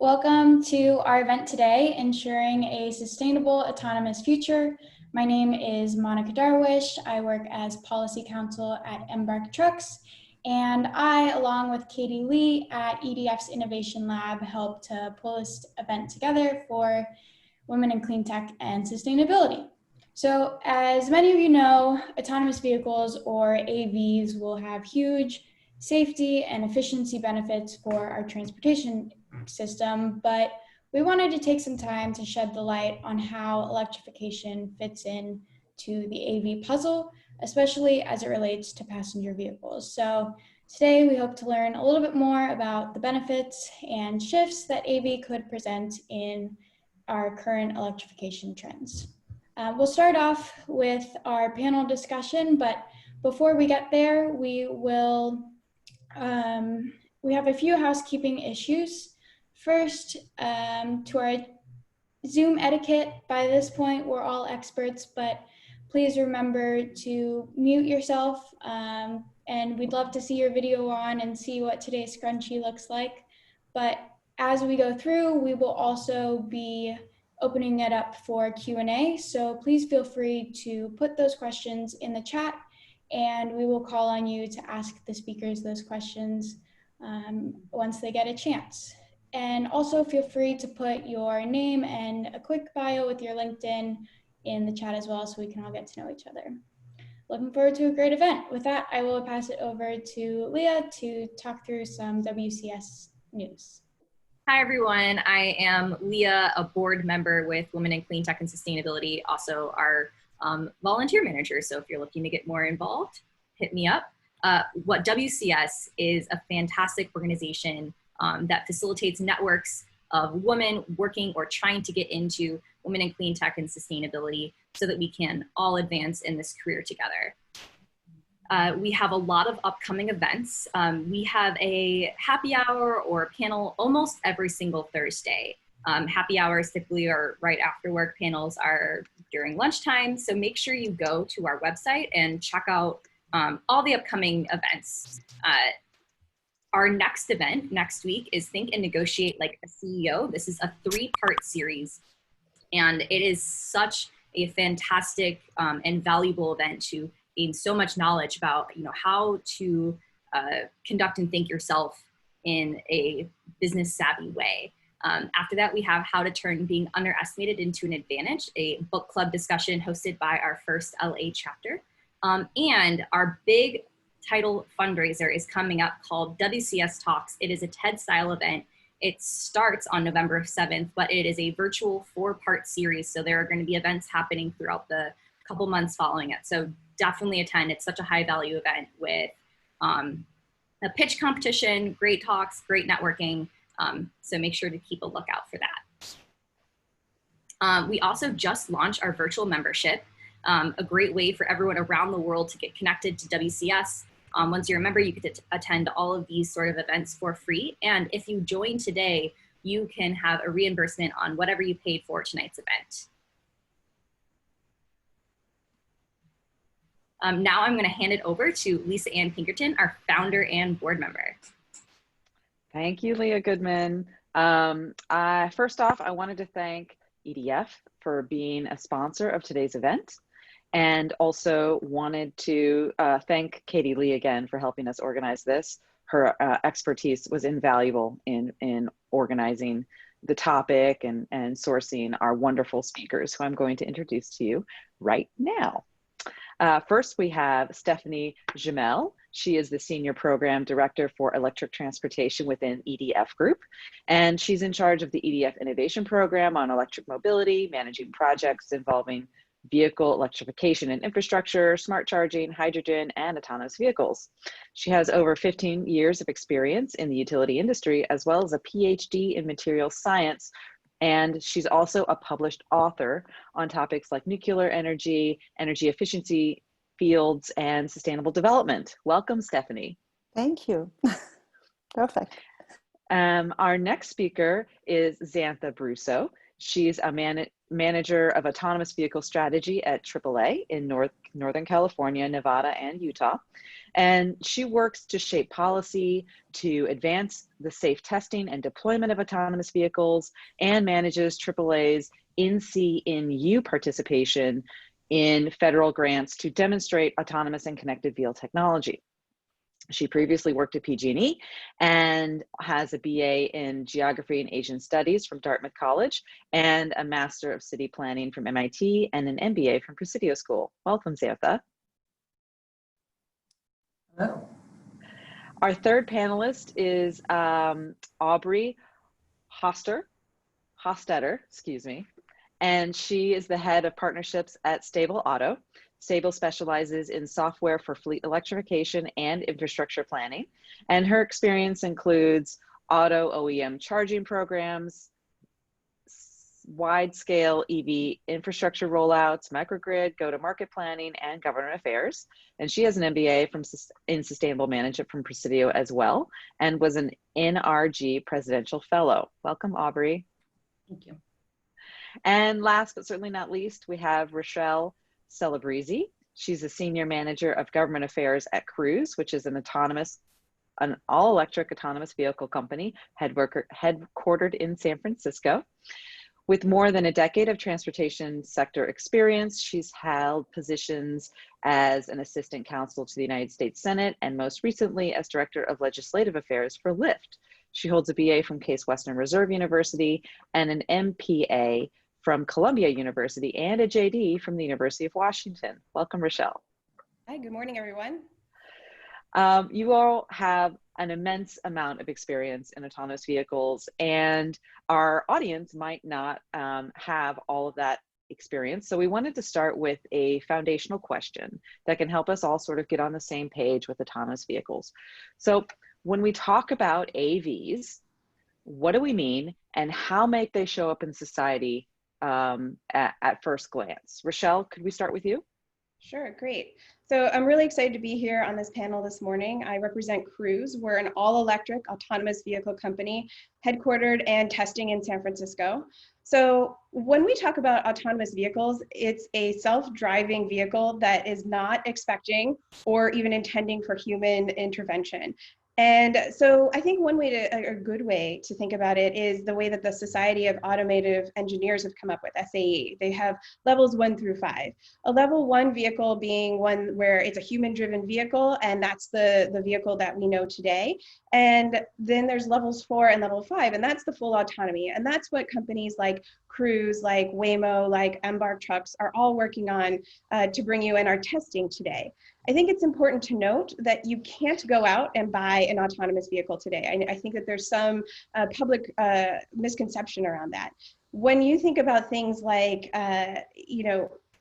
Welcome to our event today, Ensuring a Sustainable Autonomous Future. My name is Monica Darwish. I work as Policy Counsel at Embark Trucks, and I, along with Katie Lee at EDF's Innovation Lab, help to pull this event together for women in clean tech and sustainability. So as many of you know, autonomous vehicles, or AVs, will have huge safety and efficiency benefits for our transportation system, but we wanted to take some time to shed the light on how electrification fits in to the AV puzzle, especially as it relates to passenger vehicles. So today we hope to learn a little bit more about the benefits and shifts that AV could present in our current electrification trends. We'll start off with our panel discussion, but before we get there, we have a few housekeeping issues. First, to our Zoom etiquette. By this point, we're all experts, but please remember to mute yourself, and we'd love to see your video on and see what today's scrunchie looks like. But as we go through, we will also be opening it up for Q&A, so please feel free to put those questions in the chat, and we will call on you to ask the speakers those questions once they get a chance. And also feel free to put your name and a quick bio with your LinkedIn in the chat as well, so we can all get to know each other. Looking forward to a great event. With that, I will pass it over to Leah to talk through some WCS news. Hi, everyone. I am Leah, a board member with Women in Clean Tech and Sustainability, also our volunteer manager. So if you're looking to get more involved, hit me up. What WCS is a fantastic organization that facilitates networks of women working or trying to get into women in clean tech and sustainability so that we can all advance in this career together. We have a lot of upcoming events. We have a happy hour or a panel almost every single Thursday. Happy hours typically are right after work, panels are during lunchtime. So make sure you go to our website and check out all the upcoming events. Our next event next week is Think and Negotiate Like a CEO. This is a 3-part series, and it is such a fantastic and valuable event to gain so much knowledge about how to conduct and think yourself in a business savvy way. After that, we have How to Turn Being Underestimated into an Advantage, a book club discussion hosted by our first LA chapter. And our big title fundraiser is coming up called WCS Talks. It is a TED-style event. It starts on November 7th, but it is a virtual 4-part series. So there are going to be events happening throughout the couple months following it. So definitely attend. It's such a high-value event with a pitch competition, great talks, great networking. So make sure to keep a lookout for that. We also just launched our virtual membership, a great way for everyone around the world to get connected to WCS. Once you're a member, you get to attend all of these sort of events for free. And if you join today, you can have a reimbursement on whatever you paid for tonight's event. Now I'm going to hand it over to Lisa Ann Pinkerton, our founder and board member. Thank you, Leah Goodman. First off, I wanted to thank EDF for being a sponsor of today's event, and also wanted to thank Katie Lee again for helping us organize this. Her expertise was invaluable in organizing the topic and sourcing our wonderful speakers, who I'm going to introduce to you right now. First, we have Stephanie Jamel. She is the Senior Program Director for Electric Transportation within EDF Group, and she's in charge of the EDF Innovation Program on electric mobility, managing projects involving vehicle electrification and infrastructure, smart charging, hydrogen, and autonomous vehicles. She has over 15 years of experience in the utility industry, as well as a PhD in materials science. And she's also a published author on topics like nuclear energy, energy efficiency fields, and sustainable development. Welcome, Stephanie. Thank you. Perfect. Our next speaker is Xantha Brusso. She's a manager of autonomous vehicle strategy at AAA in Northern California, Nevada, and Utah. And she works to shape policy, to advance the safe testing and deployment of autonomous vehicles, and manages AAA's in-C-in-U participation in federal grants to demonstrate autonomous and connected vehicle technology. She previously worked at PG&E and has a BA in Geography and Asian Studies from Dartmouth College and a Master of City Planning from MIT and an MBA from Presidio School. Welcome, Samantha. Hello. Our third panelist is Aubrey Hostetter, excuse me, and she is the head of partnerships at Stable Auto. Stable specializes in software for fleet electrification and infrastructure planning, and her experience includes auto OEM charging programs, wide-scale EV infrastructure rollouts, microgrid, go-to-market planning, and government affairs. And she has an MBA in sustainable management from Presidio as well, and was an NRG Presidential Fellow. Welcome, Aubrey. Thank you. And last but certainly not least, we have Rochelle Celebrezzi. She's a senior manager of government affairs at Cruise, which is an all-electric autonomous vehicle company headquartered in San Francisco. With more than a decade of transportation sector experience, she's held positions as an assistant counsel to the United States Senate and most recently as director of legislative affairs for Lyft. She holds a BA from Case Western Reserve University and an MPA from Columbia University and a JD from the University of Washington. Welcome, Rochelle. Hi, good morning, everyone. You all have an immense amount of experience in autonomous vehicles, and our audience might not have all of that experience. So we wanted to start with a foundational question that can help us all sort of get on the same page with autonomous vehicles. So when we talk about AVs, what do we mean, and how might they show up in society at first glance? Rochelle, could we start with you? Sure, great. So I'm really excited to be here on this panel this morning. I represent Cruise. We're an all-electric autonomous vehicle company headquartered and testing in San Francisco. So when we talk about autonomous vehicles, it's a self-driving vehicle that is not expecting or even intending for human intervention. And so I think a good way to think about it is the way that the Society of Automotive Engineers have come up with SAE. They have levels 1 through 5. A level 1 vehicle being one where it's a human-driven vehicle, and that's the vehicle that we know today. And then there's levels 4 and level 5, and that's the full autonomy. And that's what companies like Cruise, like Waymo, like Embark Trucks are all working on to bring you in our testing today. I think it's important to note that you can't go out and buy an autonomous vehicle today. I think that there's some public misconception around that. When you think about things like,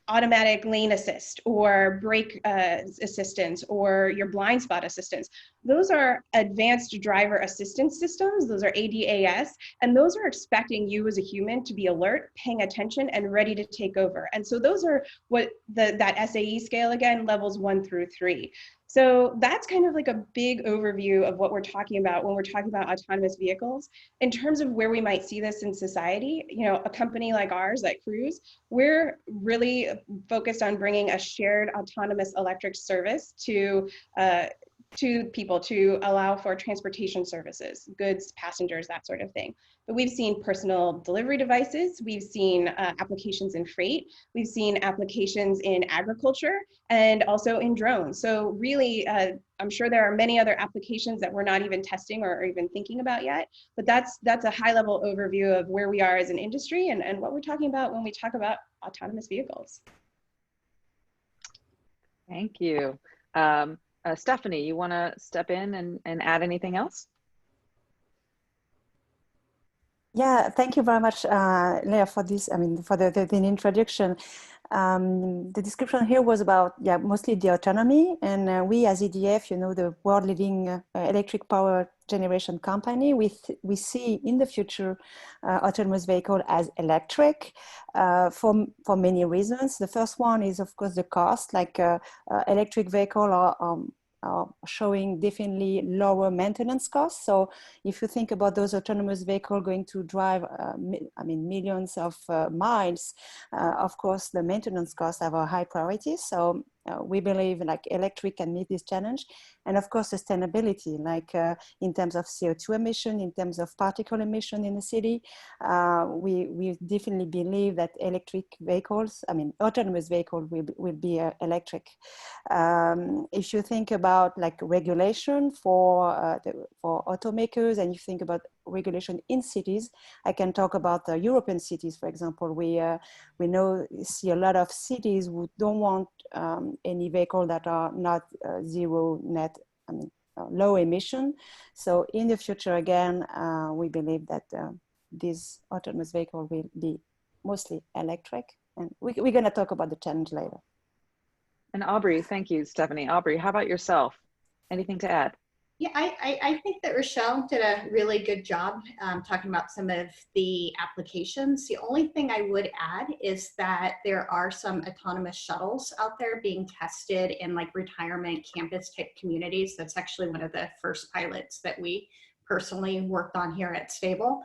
automatic lane assist or brake assistance or your blind spot assistance, those are advanced driver assistance systems. Those are ADAS, and those are expecting you as a human to be alert, paying attention, and ready to take over. And so those are what that SAE scale, again, levels 1 through 3. So that's kind of like a big overview of what we're talking about when we're talking about autonomous vehicles. In terms of where we might see this in society, a company like ours, like Cruise, we're really focused on bringing a shared autonomous electric service to people to allow for transportation services, goods, passengers, that sort of thing. But we've seen personal delivery devices, we've seen applications in freight, we've seen applications in agriculture, and also in drones. So really, I'm sure there are many other applications that we're not even testing or even thinking about yet, but that's a high-level overview of where we are as an industry and what we're talking about when we talk about autonomous vehicles. Thank you. Stephanie, you want to step in and add anything else? Yeah, thank you very much, Leah, for this. For the introduction. The description here was about, mostly the autonomy. And we as EDF, the world leading electric power generation company, we see in the future autonomous vehicle as electric for many reasons. The first one is, of course, the cost. Like electric vehicle are showing definitely lower maintenance costs. So if you think about those autonomous vehicles going to drive, millions of miles, of course, the maintenance costs have a high priority. So we believe like electric can meet this challenge. And of course, sustainability, like in terms of CO2 emission, in terms of particle emission in the city, we definitely believe that electric vehicles, autonomous vehicles will be electric. If you think about like regulation for automakers, and you think about regulation in cities, I can talk about the European cities, for example. We see a lot of cities who don't want any vehicle that are not zero net, low emission. So in the future, again, we believe that these autonomous vehicles will be mostly electric. And we're going to talk about the challenge later. And Aubrey, thank you, Stephanie. Aubrey, how about yourself? Anything to add? Yeah, I think that Rochelle did a really good job talking about some of the applications. The only thing I would add is that there are some autonomous shuttles out there being tested in like retirement campus type communities. That's actually one of the first pilots that we personally worked on here at Stable.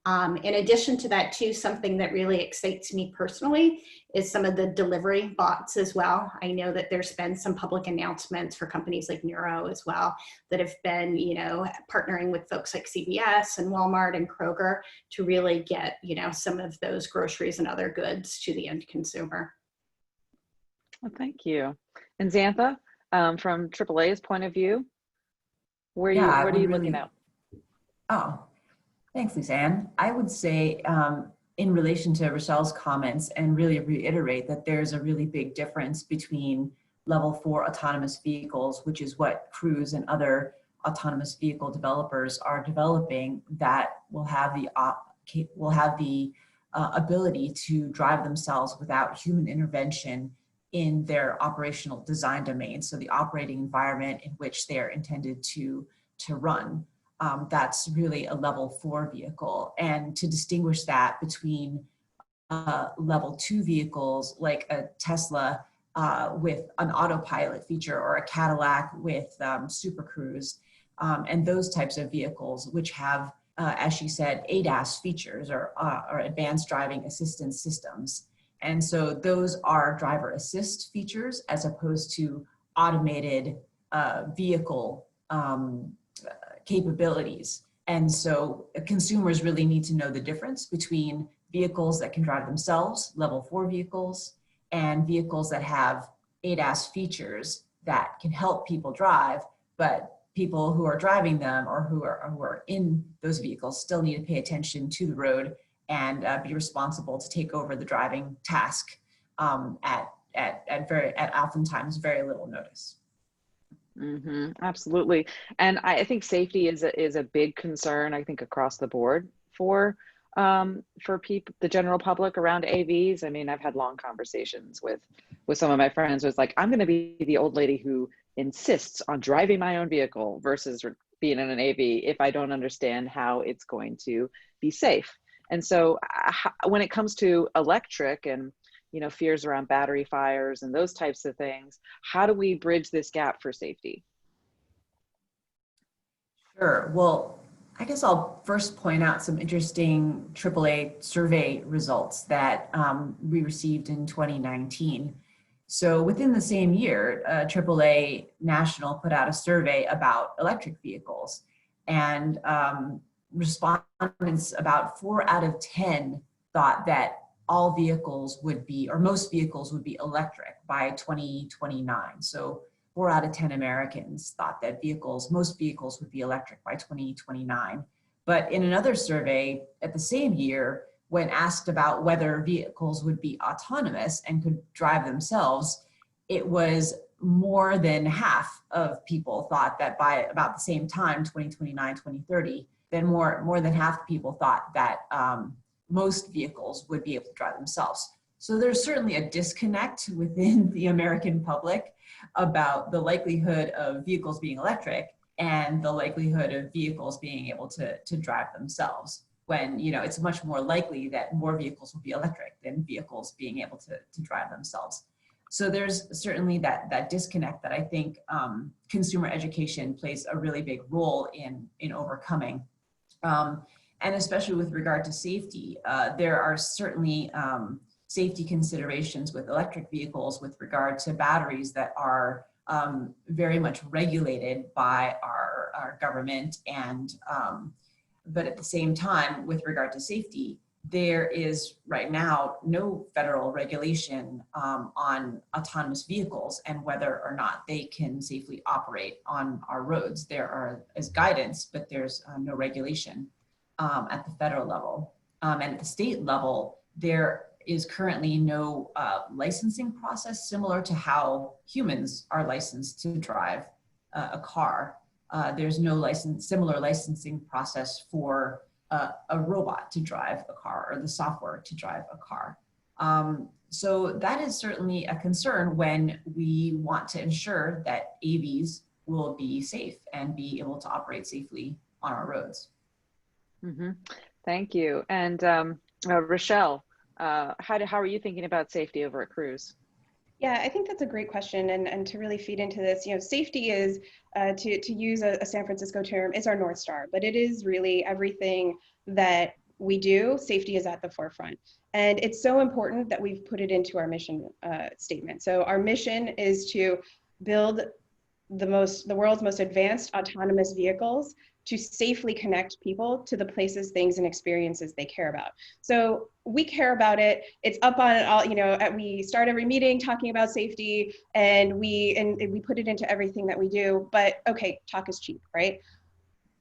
In addition to that too, something that really excites me personally is some of the delivery bots as well. I know that there's been some public announcements for companies like Neuro as well that have been, partnering with folks like CVS and Walmart and Kroger to really get, some of those groceries and other goods to the end consumer. Well, thank you. And Xantha, from AAA's point of view, what are you looking at? Oh. Thanks, Luzanne. I would say in relation to Rochelle's comments and really reiterate that there's a really big difference between level 4 autonomous vehicles, which is what Cruise and other autonomous vehicle developers are developing, that will have the ability to drive themselves without human intervention in their operational design domain. So the operating environment in which they're intended to run. That's really a level 4 vehicle. And to distinguish that between level 2 vehicles like a Tesla with an autopilot feature or a Cadillac with Super Cruise and those types of vehicles, which have, as she said, ADAS features or advanced driving assistance systems. And so those are driver assist features as opposed to automated vehicle capabilities. And so consumers really need to know the difference between vehicles that can drive themselves, level 4 vehicles, and vehicles that have ADAS features that can help people drive, but people who are driving them or who are in those vehicles still need to pay attention to the road and be responsible to take over the driving task at oftentimes very little notice. Mm-hmm, absolutely. And I think safety is a big concern, I think, across the board for people, the general public around AVs. I mean, I've had long conversations with some of my friends who was like, I'm going to be the old lady who insists on driving my own vehicle versus being in an AV if I don't understand how it's going to be safe. And so when it comes to electric and fears around battery fires and those types of things, how do we bridge this gap for safety? Sure. Well, I guess I'll first point out some interesting AAA survey results that we received in 2019. So within the same year, AAA National put out a survey about electric vehicles, and respondents, about 4 out of 10 thought that all vehicles would be, or most vehicles would be electric by 2029. So 4 out of 10 Americans thought that most vehicles would be electric by 2029. But in another survey at the same year, when asked about whether vehicles would be autonomous and could drive themselves, it was more than half of people thought that by about the same time, 2029, 2030, then more than half the people thought that most vehicles would be able to drive themselves. So there's certainly a disconnect within the American public about the likelihood of vehicles being electric and the likelihood of vehicles being able to drive themselves, when it's much more likely that more vehicles will be electric than vehicles being able to drive themselves. So there's certainly that disconnect that I think consumer education plays a really big role in overcoming. And especially with regard to safety, there are certainly safety considerations with electric vehicles with regard to batteries that are very much regulated by our government. And but at the same time, with regard to safety, there is right now no federal regulation on autonomous vehicles and whether or not they can safely operate on our roads. There is guidance, but there's no regulation at the federal level. And at the state level, there is currently no licensing process similar to how humans are licensed to drive a car. There's no similar licensing process for a robot to drive a car or the software to drive a car. So that is certainly a concern when we want to ensure that AVs will be safe and be able to operate safely on our roads. Mm-hmm. Thank you. And Rochelle, how are you thinking about safety over at Cruise? Yeah, I think that's a great question. And to really feed into this, safety is, to use a San Francisco term, is our North Star, but it is really everything that we do. Safety is at the forefront. And it's so important that we've put it into our mission statement. So our mission is to build the world's most advanced autonomous vehicles to safely connect people to the places, things, and experiences they care about. So we care about it. It's up on all, we start every meeting talking about safety, and we put it into everything that we do. But okay, talk is cheap, right?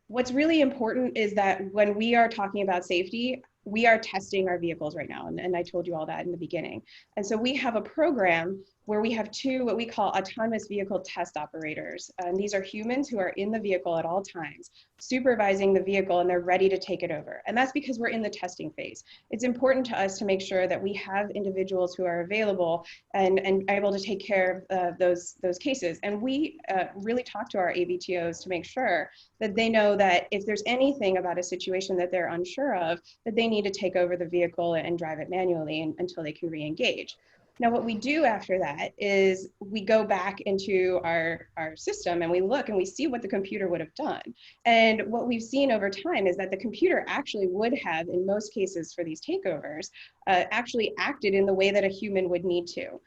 What's really important is that when we are talking about safety, we are testing our vehicles right now. And I told you all that in the beginning. And so we have a program where we have two, what we call autonomous vehicle test operators. And these are humans who are in the vehicle at all times, supervising the vehicle, and they're ready to take it over. And that's because we're in the testing phase. It's important to us to make sure that we have individuals who are available and able to take care of those cases. And we really talk to our AVTOs to make sure that they know that if there's anything about a situation that they're unsure of, that they need to take over the vehicle and drive it manually until they can re-engage. Now, what we do after that is we go back into our system and we look and we see what the computer would have done. And what we've seen over time is that the computer actually would have, in most cases for these takeovers, actually acted in the way that a human would need to.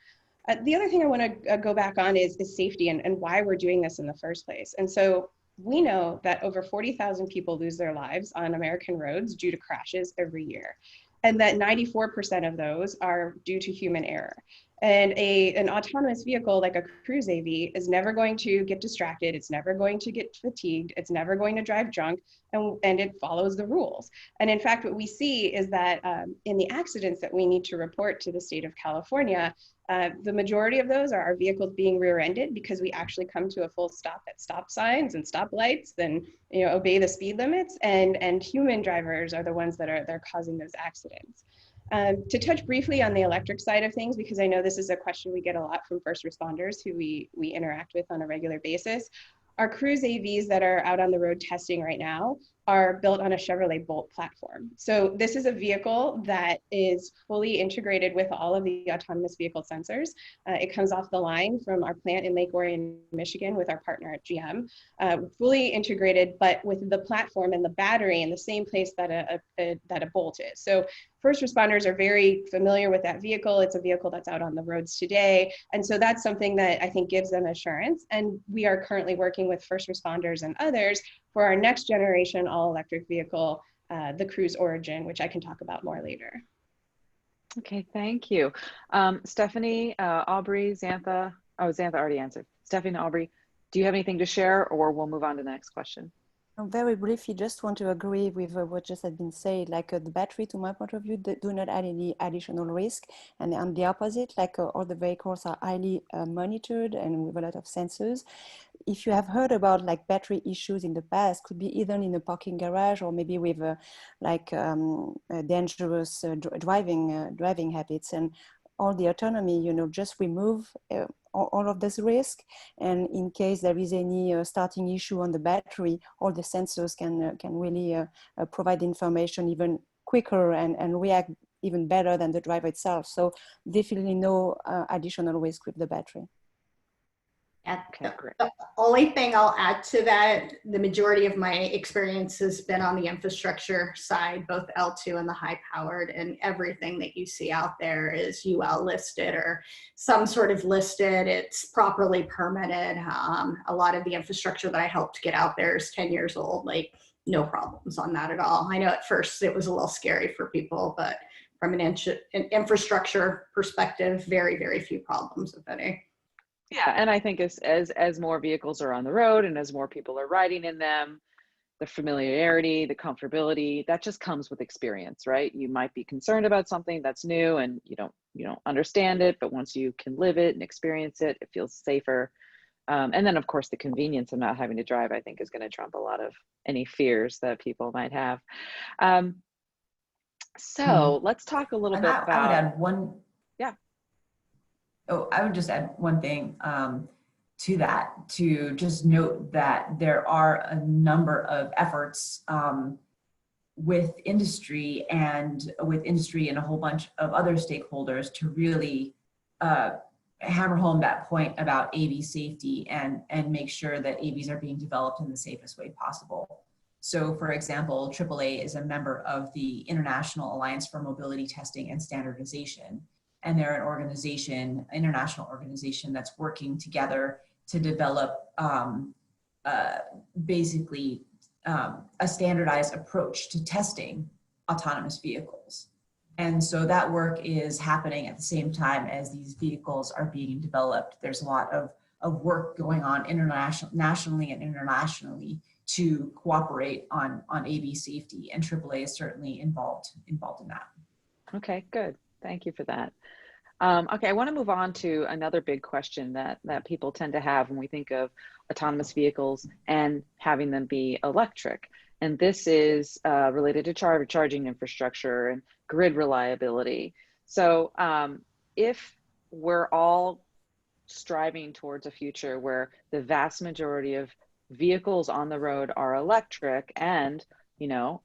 The other thing I want to go back on is safety and why we're doing this in the first place. And so we know that over 40,000 people lose their lives on American roads due to crashes every year, and that 94% of those are due to human error. And an autonomous vehicle like a Cruise AV is never going to get distracted. It's never going to get fatigued. It's never going to drive drunk, and it follows the rules. And in fact, what we see is that in the accidents that we need to report to the state of California, the majority of those are our vehicles being rear-ended because we actually come to a full stop at stop signs and stop lights and obey the speed limits, and human drivers are the ones that are causing those accidents. To touch briefly on the electric side of things, because I know this is a question we get a lot from first responders who we interact with on a regular basis. Our Cruise AVs that are out on the road testing right now are built on a Chevrolet Bolt platform. So this is a vehicle that is fully integrated with all of the autonomous vehicle sensors. It comes off the line from our plant in Lake Orion, Michigan with our partner at GM, fully integrated, but with the platform and the battery in the same place that a Bolt is. So first responders are very familiar with that vehicle. It's a vehicle that's out on the roads today. And so that's something that I think gives them assurance. And we are currently working with first responders and others for our next generation all-electric vehicle, the Cruise Origin, which I can talk about more later. Okay, thank you. Stephanie, Aubrey, Xantha. Oh, Xantha already answered. Stephanie, Aubrey, do you have anything to share, or we'll move on to the next question? Very briefly, just want to agree with what just had been said. Like the battery, to my point of view, do not add any additional risk. And on the opposite, like all the vehicles are highly monitored and with a lot of sensors. If you have heard about like battery issues in the past, could be either in a parking garage or maybe with dangerous driving habits. And all the autonomy, just remove all of this risk. And in case there is any starting issue on the battery, all the sensors can really provide information even quicker and react even better than the driver itself. So definitely no additional risk with the battery. Okay, great. The only thing I'll add to that, the majority of my experience has been on the infrastructure side, both L2 and the high powered, and everything that you see out there is UL listed or some sort of listed. It's properly permitted. A lot of the infrastructure that I helped get out there is 10 years old, like no problems on that at all. I know at first it was a little scary for people, but from an infrastructure perspective, very, very few problems, if any. Yeah, and I think as more vehicles are on the road and as more people are riding in them, the familiarity, the comfortability, that just comes with experience, right? You might be concerned about something that's new and you don't understand it, but once you can live it and experience it, it feels safer. And then of course the convenience of not having to drive, I think, is going to trump a lot of any fears that people might have. So let's talk a little bit about. I would add one. Yeah. Oh, I would just add one thing to that, to just note that there are a number of efforts with industry and a whole bunch of other stakeholders to really hammer home that point about AV safety and make sure that AVs are being developed in the safest way possible. So for example, AAA is a member of the International Alliance for Mobility Testing and Standardization. And they're an international organization that's working together to develop basically a standardized approach to testing autonomous vehicles. And so that work is happening at the same time as these vehicles are being developed. There's a lot of work going on nationally and internationally to cooperate on AV safety, and AAA is certainly involved in that. Okay, good. Thank you for that. Okay, I want to move on to another big question that people tend to have when we think of autonomous vehicles and having them be electric. And this is related to charging infrastructure and grid reliability. So if we're all striving towards a future where the vast majority of vehicles on the road are electric and,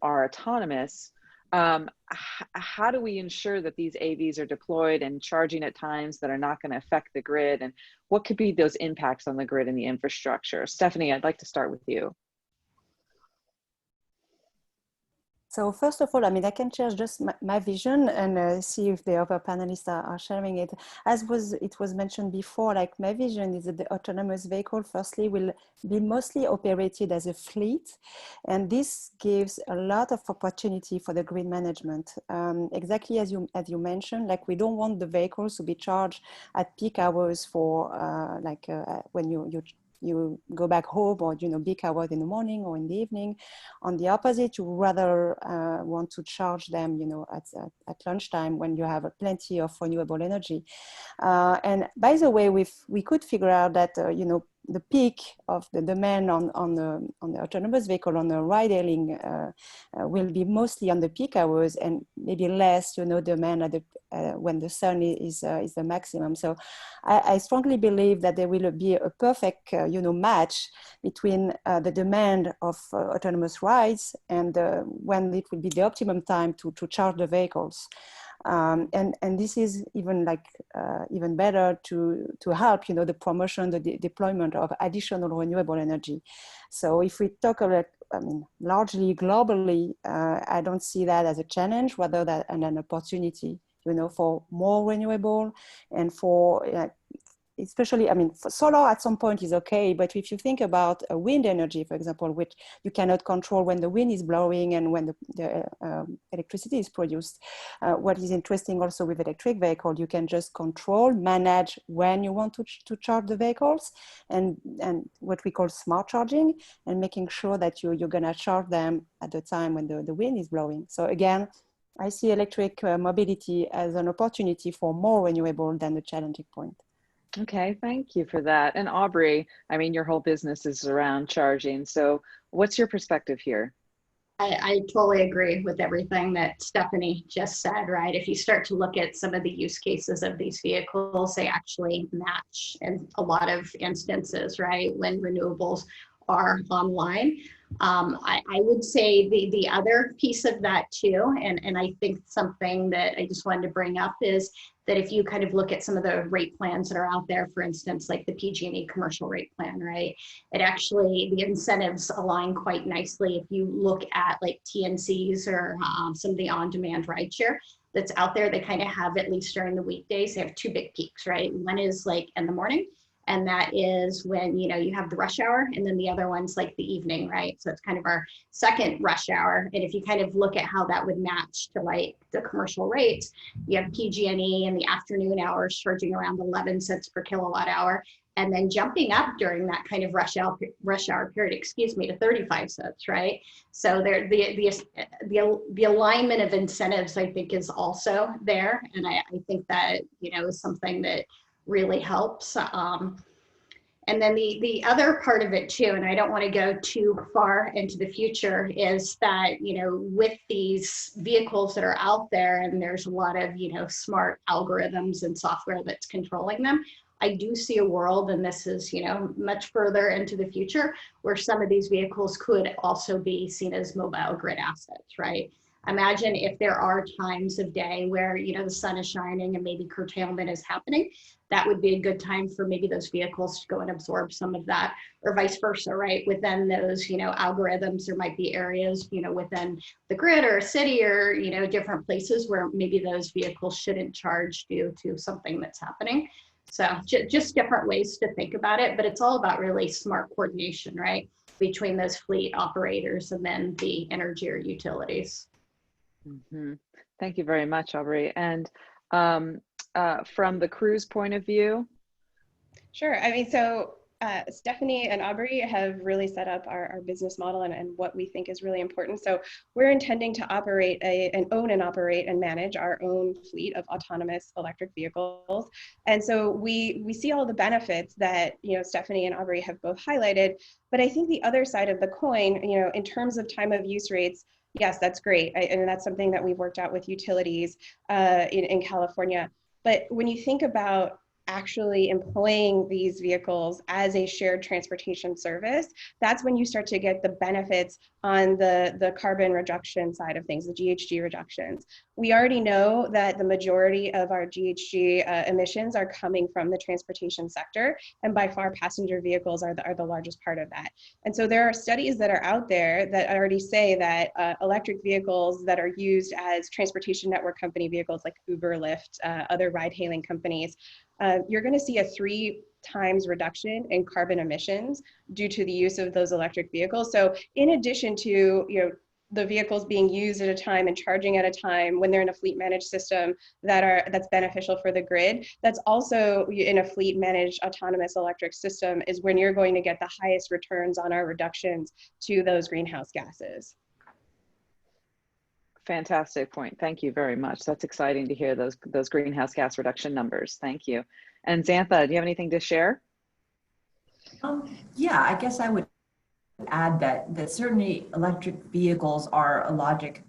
are autonomous, how do we ensure that these AVs are deployed and charging at times that are not going to affect the grid? And what could be those impacts on the grid and the infrastructure? Stephanie, I'd like to start with you. So first of all, I can share just my vision and see if the other panelists are sharing it. As it was mentioned before, like my vision is that the autonomous vehicle firstly will be mostly operated as a fleet. And this gives a lot of opportunity for the grid management. Exactly as you mentioned, like we don't want the vehicles to be charged at peak hours for when you go back home, or peak hours in the morning or in the evening. On the opposite, you rather want to charge them at lunchtime when you have plenty of renewable energy. And by the way, we could figure out that the peak of the demand on the autonomous vehicle, on the ride hailing, will be mostly on the peak hours, and maybe less demand at when the sun is the maximum. So I strongly believe that there will be a perfect match between the demand of autonomous rides and when it will be the optimum time to charge the vehicles. And this is even better to help the promotion, the deployment of additional renewable energy. So if we talk about largely globally, I don't see that as a challenge, rather than an opportunity for more renewable, and for especially, for solar at some point is okay, but if you think about wind energy, for example, which you cannot control when the wind is blowing and when the electricity is produced, what is interesting also with electric vehicle, you can just manage when you want to charge the vehicles, and what we call smart charging, and making sure that you're gonna charge them at the time when the wind is blowing. So again, I see electric mobility as an opportunity for more renewable than the challenging point. Okay, thank you for that. And Aubrey, your whole business is around charging. So what's your perspective here? I totally agree with everything that Stephanie just said, right? If you start to look at some of the use cases of these vehicles, they actually match in a lot of instances, right? When renewables are online. I would say the other piece of that too, and I think something that I just wanted to bring up is that if you kind of look at some of the rate plans that are out there, for instance, like the PG&E commercial rate plan, right? It actually, the incentives align quite nicely. If you look at like TNCs or some of the on-demand rideshare that's out there, they kind of have, at least during the weekdays, they have two big peaks, right? One is like in the morning, and that is when, you know, you have the rush hour, and then the other one's like the evening, right? So it's kind of our second rush hour. And if you kind of look at how that would match to like the commercial rates, you have PG&E in the afternoon hours charging around 11 cents per kilowatt hour, and then jumping up during that kind of rush hour period, excuse me, to 35 cents, right? So there, the alignment of incentives, I think, is also there. And I think that, you know, is something that really helps. And then the other part of it too, and I don't want to go too far into the future, is that, you know, with these vehicles that are out there, and there's a lot of, you know, smart algorithms and software that's controlling them, I do see a world, and this is, you know, much further into the future, where some of these vehicles could also be seen as mobile grid assets, right? Imagine if there are times of day where, you know, the sun is shining and maybe curtailment is happening. That would be a good time for maybe those vehicles to go and absorb some of that, or vice versa, right? Within those, you know, algorithms, there might be areas, you know, within the grid or a city or, you know, different places where maybe those vehicles shouldn't charge due to something that's happening. So just different ways to think about it, but it's all about really smart coordination, right? Between those fleet operators and then the energy or utilities. Mm-hmm. Thank you very much, Aubrey. And from the crew's point of view? Sure. I mean, so Stephanie and Aubrey have really set up our business model and what we think is really important. So we're intending to operate and own and operate and manage our own fleet of autonomous electric vehicles. And so we see all the benefits that, you know, Stephanie and Aubrey have both highlighted. But I think the other side of the coin, you know, in terms of time of use rates, yes, that's great. And that's something that we've worked out with utilities in California. But when you think about actually employing these vehicles as a shared transportation service, that's when you start to get the benefits on the carbon reduction side of things, the GHG reductions. We already know that the majority of our GHG emissions are coming from the transportation sector, and by far passenger vehicles are the largest part of that. And so there are studies that are out there that already say that electric vehicles that are used as transportation network company vehicles like Uber, Lyft, other ride-hailing companies, you're going to see a 3 times reduction in carbon emissions due to the use of those electric vehicles. So in addition to, you know, the vehicles being used at a time and charging at a time when they're in a fleet managed system that's beneficial for the grid, that's also in a fleet managed autonomous electric system is when you're going to get the highest returns on our reductions to those greenhouse gases. Fantastic point. Thank you very much. That's exciting to hear those greenhouse gas reduction numbers. Thank you. And Xantha, do you have anything to share? Yeah, I guess I would add that certainly electric vehicles are a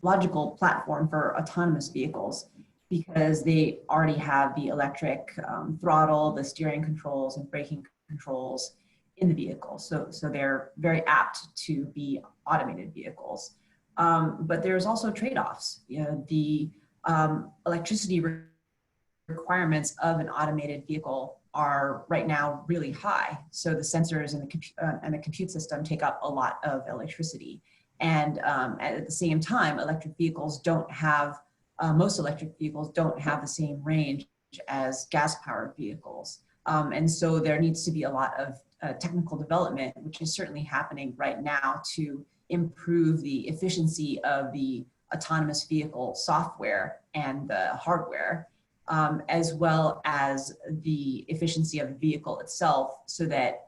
logical platform for autonomous vehicles because they already have the electric throttle, the steering controls and braking controls in the vehicle. So they're very apt to be automated vehicles. But there's also trade-offs. You know, the electricity requirements of an automated vehicle are right now really high. So the sensors and the compute system take up a lot of electricity. And at the same time, electric vehicles don't have, most electric vehicles don't have the same range as gas-powered vehicles. And so there needs to be a lot of technical development, which is certainly happening right now to improve the efficiency of the autonomous vehicle software and the hardware, as well as the efficiency of the vehicle itself so that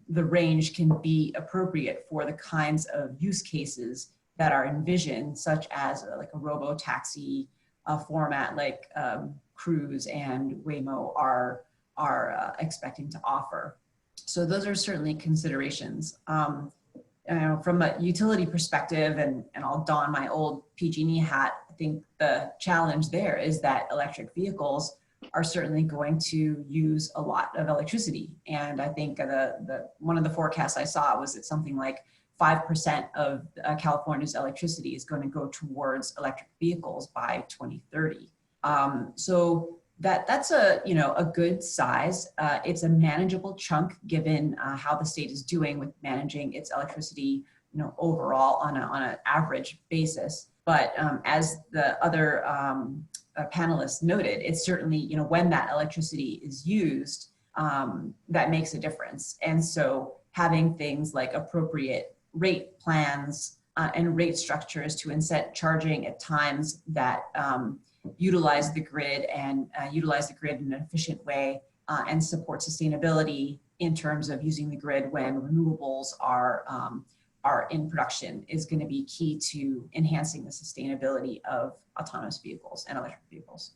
the range can be appropriate for the kinds of use cases that are envisioned, such as like a robo-taxi format like Cruise and Waymo are expecting to offer. So those are certainly considerations. From a utility perspective, and I'll don my old PG&E hat, I think the challenge there is that electric vehicles are certainly going to use a lot of electricity. And I think one of the forecasts I saw was that something like 5% of California's electricity is going to go towards electric vehicles by 2030. So that's a good size. It's a manageable chunk given how the state is doing with managing its electricity, overall on an average basis. But as the other panelists noted, it's certainly, when that electricity is used, that makes a difference. And so having things like appropriate rate plans and rate structures to incent charging at times that utilize the grid and utilize the grid in an efficient way and support sustainability in terms of using the grid when renewables are in production is going to be key to enhancing the sustainability of autonomous vehicles and electric vehicles.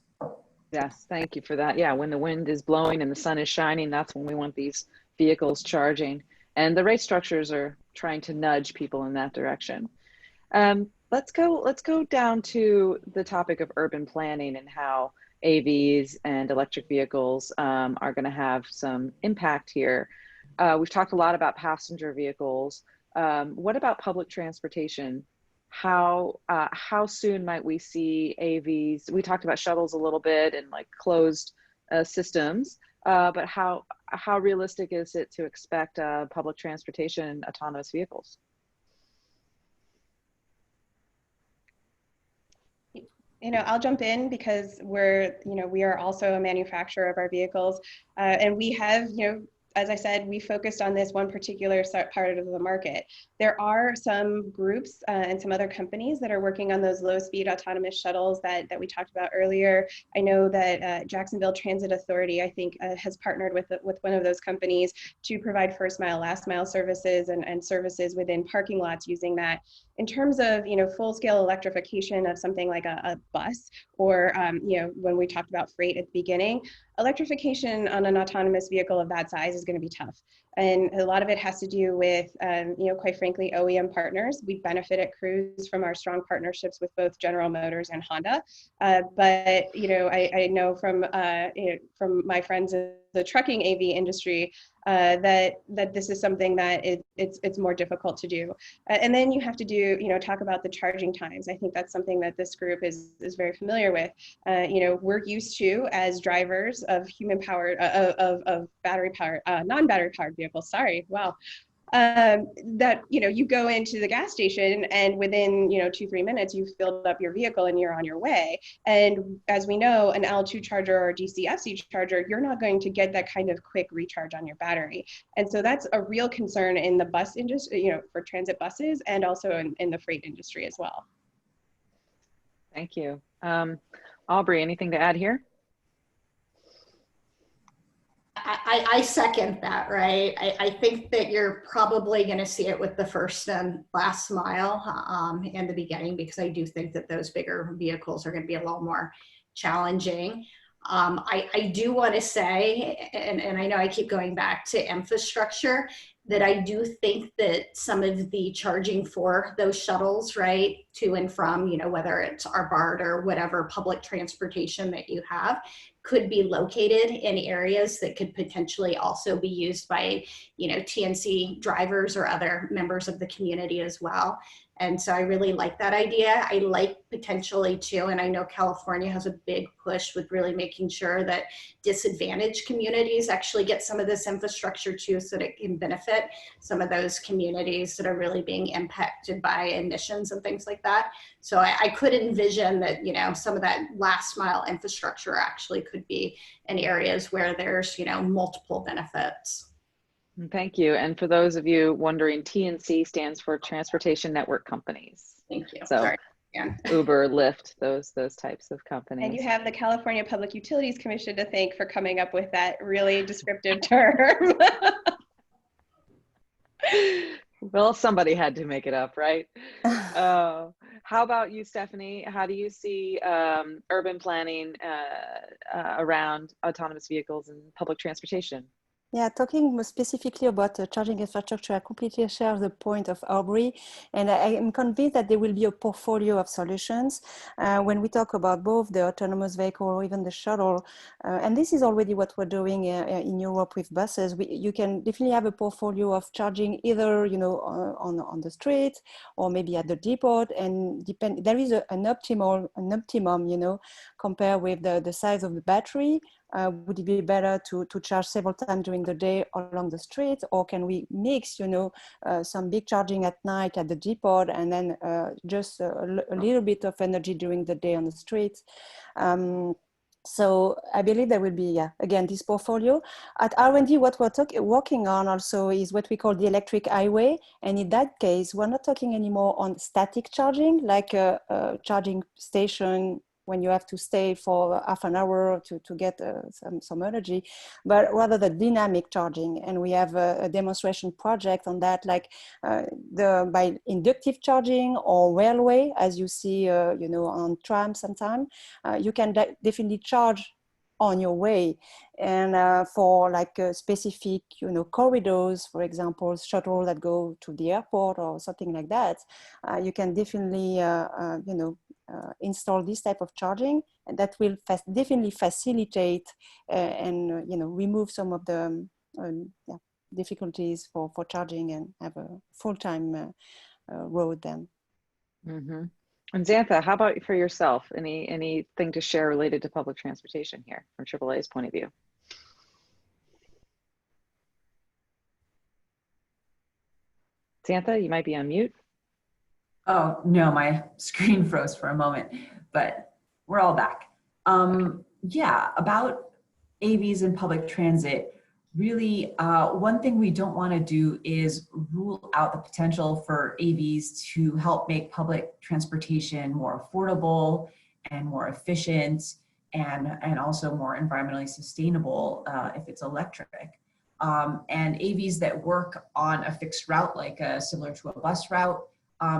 Yes, thank you for that. Yeah, when the wind is blowing and the sun is shining, that's when we want these vehicles charging. And the rate structures are trying to nudge people in that direction. Let's go down to the topic of urban planning and how AVs and electric vehicles are going to have some impact here. We've talked a lot about passenger vehicles. What about public transportation? How soon might we see AVs? We talked about shuttles a little bit and like closed systems, but how realistic is it to expect public transportation autonomous vehicles? I'll jump in because we are also a manufacturer of our vehicles, and we have, as I said, we focused on this one particular part of the market. There are some groups and some other companies that are working on those low-speed autonomous shuttles that we talked about earlier. I know that Jacksonville Transit Authority, I think, has partnered with one of those companies to provide first mile, last mile services and services within parking lots using that. In terms of full-scale electrification of something like a bus, or when we talked about freight at the beginning, electrification on an autonomous vehicle of that size is going to be tough. And a lot of it has to do with, quite frankly, OEM partners. We benefit at Cruise from our strong partnerships with both General Motors and Honda. But I know from my friends in the trucking AV industry that this is something that it's more difficult to do. And then you have to talk about the charging times. I think that's something that this group is very familiar with. We're used to, as drivers of human powered, of battery powered, non-battery powered vehicles, sorry, wow. That you go into the gas station and within 2-3 minutes you've filled up your vehicle and you're on your way. And as we know, an L2 charger or DC-FC charger, you're not going to get that kind of quick recharge on your battery. And so that's a real concern in the bus industry, for transit buses, and also in the freight industry as well. Thank you. Aubrey, anything to add here? I second that, right? I think that you're probably going to see it with the first and last mile in the beginning, because I do think that those bigger vehicles are going to be a little more challenging. I do want to say, and I know I keep going back to infrastructure, that I do think that some of the charging for those shuttles, right, to and from, whether it's our BART or whatever public transportation that you have, could be located in areas that could potentially also be used by, TNC drivers or other members of the community as well. And so I really like that idea. I like potentially too, and I know California has a big push with really making sure that disadvantaged communities actually get some of this infrastructure too, so that it can benefit some of those communities that are really being impacted by emissions and things like that. So I could envision that, some of that last mile infrastructure actually could be in areas where there's, multiple benefits. Thank you. And for those of you wondering, TNC stands for Transportation Network Companies. Thank you. So sorry. Yeah. Uber, Lyft, those types of companies. And you have the California Public Utilities Commission to thank for coming up with that really descriptive term. Well, somebody had to make it up, right? How about you, Stephanie? How do you see urban planning around autonomous vehicles and public transportation? Yeah, talking more specifically about charging infrastructure, I completely share the point of Aubrey, and I am convinced that there will be a portfolio of solutions when we talk about both the autonomous vehicle or even the shuttle. And this is already what we're doing in Europe with buses. You can definitely have a portfolio of charging either, you know, on the street or maybe at the depot, and there is an optimum, you know, compared with the size of the battery. Would it be better to charge several times during the day along the street, or can we mix, you know, some big charging at night at the depot and then just a little bit of energy during the day on the street? So I believe there will be, yeah, again, this portfolio. At R&D, what we're working on also is what we call the electric highway. And in that case, we're not talking anymore on static charging, like a charging station when you have to stay for half an hour to get some energy, but rather the dynamic charging. And we have a demonstration project on that, like by inductive charging or railway, as you see, you know, on tram sometime. You can definitely charge on your way, and for like specific, you know, corridors, for example, shuttle that go to the airport or something like that, you can definitely, you know, install this type of charging, and that will definitely facilitate and you know, remove some of the yeah, difficulties for charging and have a full-time road then. Mm-hmm. And Xantha, how about for yourself? Anything to share related to public transportation here from AAA's point of view? Xantha, you might be on mute. Oh, no, my screen froze for a moment, but we're all back. Yeah, about AVs and public transit, really one thing we don't want to do is rule out the potential for AVs to help make public transportation more affordable and more efficient and also more environmentally sustainable if it's electric. And AVs that work on a fixed route, like similar to a bus route,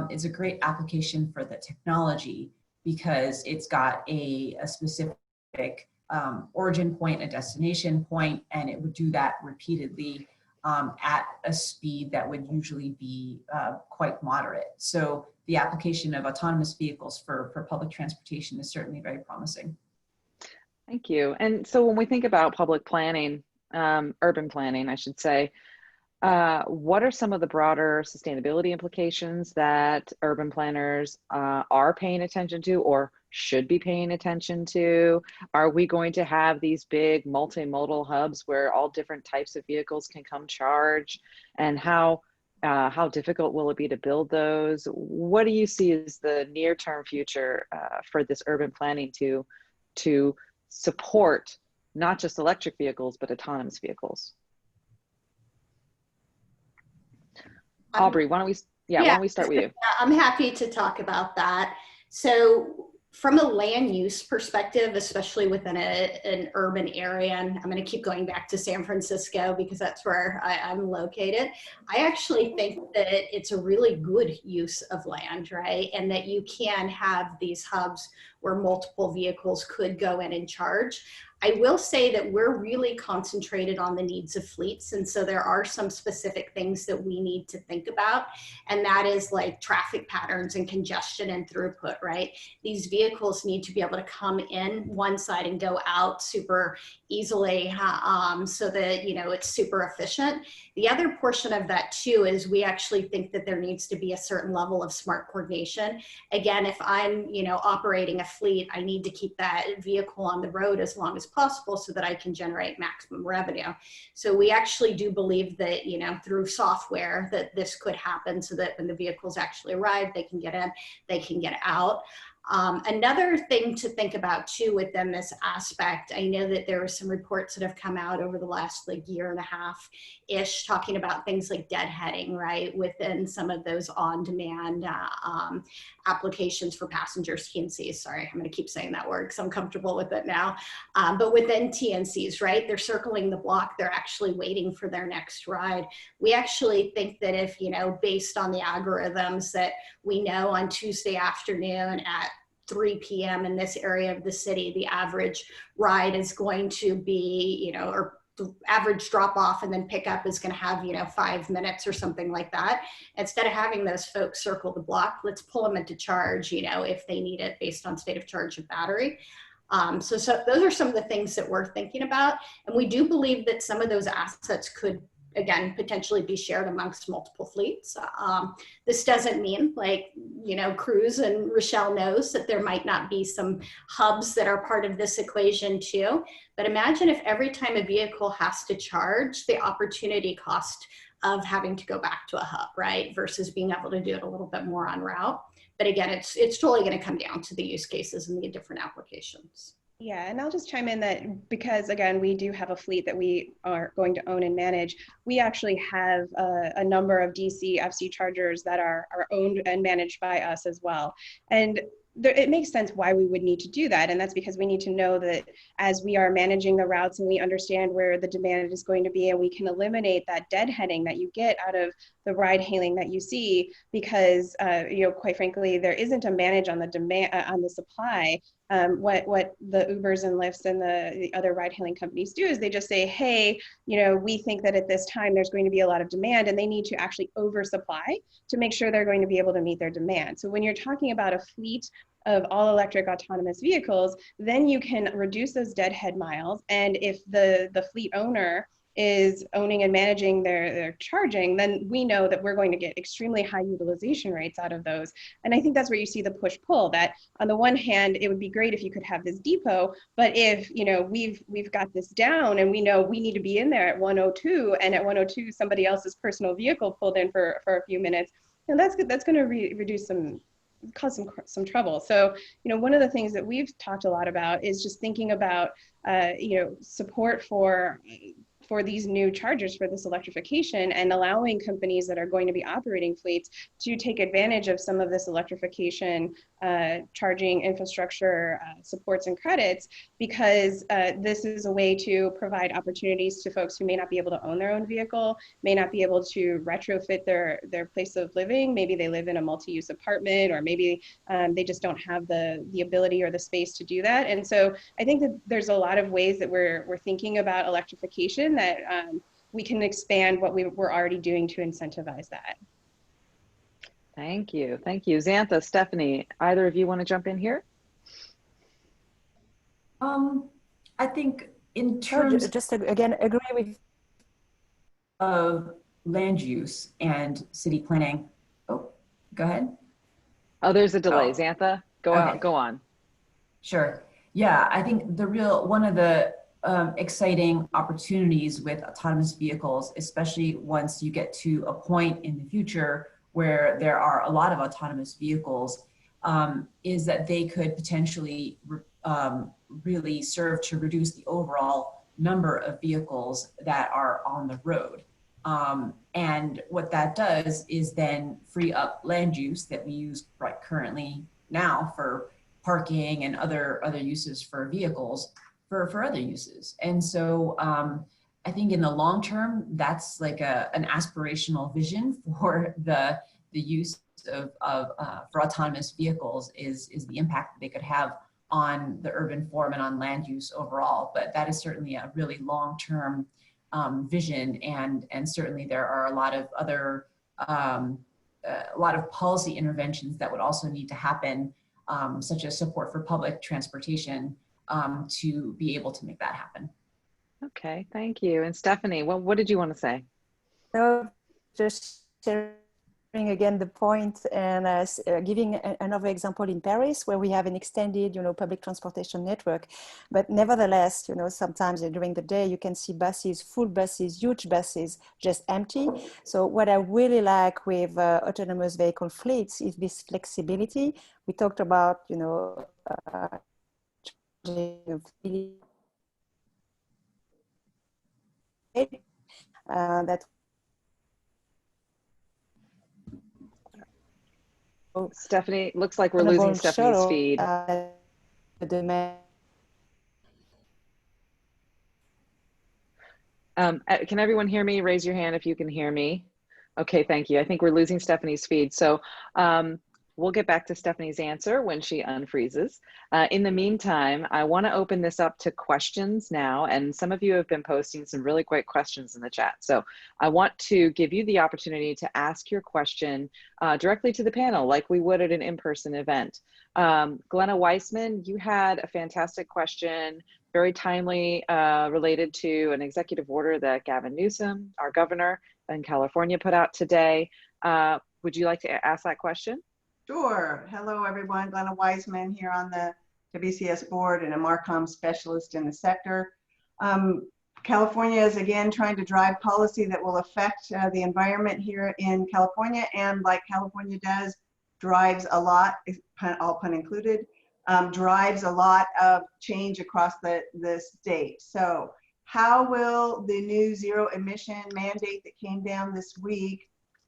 is a great application for the technology because it's got a specific origin point, a destination point, and it would do that repeatedly at a speed that would usually be quite moderate. So the application of autonomous vehicles for public transportation is certainly very promising. Thank you. And so when we think about public planning, urban planning, I should say, what are some of the broader sustainability implications that urban planners are paying attention to or should be paying attention to? Are we going to have these big multimodal hubs where all different types of vehicles can come charge? And how difficult will it be to build those? What do you see as the near-term future for this urban planning to support not just electric vehicles, but autonomous vehicles? Aubrey, why don't we start with you? I'm happy to talk about that. So from a land use perspective, especially within an urban area, and I'm going to keep going back to San Francisco because that's where I'm located, I actually think that it's a really good use of land, right? And that you can have these hubs where multiple vehicles could go in and charge. I will say that we're really concentrated on the needs of fleets. And so there are some specific things that we need to think about. And that is like traffic patterns and congestion and throughput, right? These vehicles need to be able to come in one side and go out super easily so that, you know, it's super efficient. The other portion of that too is we actually think that there needs to be a certain level of smart coordination. Again, if I'm, you know, operating a fleet, I need to keep that vehicle on the road as long as possible so that I can generate maximum revenue. So we actually do believe that, you know, through software that this could happen so that when the vehicles actually arrive, they can get in, they can get out. Another thing to think about too within this aspect, I know that there are some reports that have come out over the last like year and a half-ish talking about things like deadheading, right? Within some of those on-demand applications for passengers, TNCs, sorry, I'm gonna keep saying that word because I'm comfortable with it now. But within TNCs, right? They're circling the block, they're actually waiting for their next ride. We actually think that if, you know, based on the algorithms that we know on Tuesday afternoon at 3 p.m. in this area of the city, the average ride is going to be, you know, or the average drop off and then pick up is going to have, 5 minutes or something like that. Instead of having those folks circle the block, let's pull them into charge, if they need it based on state of charge of battery. So those are some of the things that we're thinking about. And we do believe that some of those assets could, again, potentially be shared amongst multiple fleets. This doesn't mean, like, Cruz and Rochelle knows that there might not be some hubs that are part of this equation too. But imagine if every time a vehicle has to charge, the opportunity cost of having to go back to a hub, right? Versus being able to do it a little bit more en route. But again, it's totally going to come down to the use cases and the different applications. Yeah, and I'll just chime in that because, again, we do have a fleet that we are going to own and manage. We actually have a number of DC FC chargers that are owned and managed by us as well. And it makes sense why we would need to do that. And that's because we need to know that as we are managing the routes and we understand where the demand is going to be, and we can eliminate that deadheading that you get out of the ride hailing that you see, because quite frankly, there isn't a manage on the demand on the supply. What the Ubers and Lyfts and the other ride hailing companies do is they just say, hey, we think that at this time there's going to be a lot of demand, and they need to actually oversupply to make sure they're going to be able to meet their demand. So when you're talking about a fleet of all electric autonomous vehicles, then you can reduce those deadhead miles. And if the fleet owner is owning and managing their charging, then we know that we're going to get extremely high utilization rates out of those. And I think that's where you see the push-pull, that on the one hand, it would be great if you could have this depot, but if we've got this down and we know we need to be in there at 102, and at 102 somebody else's personal vehicle pulled in for a few minutes, and that's going to cause some trouble. So, one of the things that we've talked a lot about is just thinking about, support for these new chargers, for this electrification, and allowing companies that are going to be operating fleets to take advantage of some of this electrification charging infrastructure supports and credits, because this is a way to provide opportunities to folks who may not be able to own their own vehicle, may not be able to retrofit their place of living. Maybe they live in a multi-use apartment, or maybe they just don't have the ability or the space to do that. And so I think that there's a lot of ways that we're thinking about electrification that we can expand what we're already doing to incentivize that. Thank you. Thank you. Xantha, Stephanie, either of you want to jump in here? I think in terms just again, agree with of land use and city planning. Oh, go ahead. Oh, there's a delay. Oh. Xantha, go on. Sure. Yeah, I think one of the exciting opportunities with autonomous vehicles, especially once you get to a point in the future where there are a lot of autonomous vehicles, is that they could potentially really serve to reduce the overall number of vehicles that are on the road. And what that does is then free up land use that we use right currently now for parking and other uses for vehicles for other uses. And so I think in the long term, that's like an aspirational vision for the use of for autonomous vehicles is the impact that they could have on the urban form and on land use overall. But that is certainly a really long-term vision, and certainly there are a lot of other a lot of policy interventions that would also need to happen, such as support for public transportation, to be able to make that happen. Okay, thank you. And Stephanie, what did you want to say? So just sharing again the point, and giving another example in Paris, where we have an extended, public transportation network. But nevertheless, sometimes during the day, you can see buses, full buses, huge buses, just empty. So what I really like with autonomous vehicle fleets is this flexibility. We talked about, that Stephanie, looks like we're losing Stephanie's feed. Can everyone hear me? Raise your hand if you can hear me. Okay, thank you. I think we're losing Stephanie's feed. So we'll get back to Stephanie's answer when she unfreezes. In the meantime, I want to open this up to questions now, and some of you have been posting some really great questions in the chat. So I want to give you the opportunity to ask your question directly to the panel, like we would at an in-person event. Glenna Weissman, you had a fantastic question, very timely, related to an executive order that Gavin Newsom, our governor in California, put out today. Would you like to ask that question? Sure. Hello, everyone. Glenna Weissman here on the WCS board and a Marcom specialist in the sector. California is again trying to drive policy that will affect the environment here in California, and like California does, drives a lot, all pun included, drives a lot of change across the state. So how will the new zero emission mandate that came down this week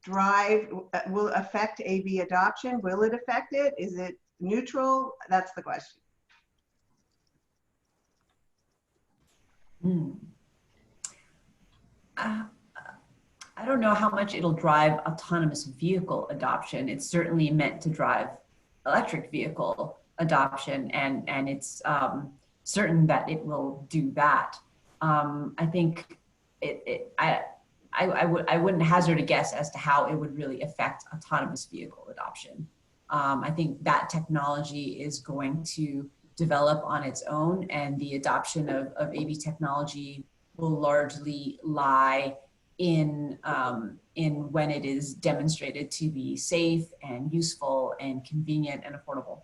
will affect AV adoption? Will it affect it? Is it neutral? That's the question. I don't know how much it'll drive autonomous vehicle adoption. It's certainly meant to drive electric vehicle adoption, and it's certain that it will do that. I think I wouldn't hazard a guess as to how it would really affect autonomous vehicle adoption. I think that technology is going to develop on its own, and the adoption of AV technology will largely lie in when it is demonstrated to be safe and useful and convenient and affordable.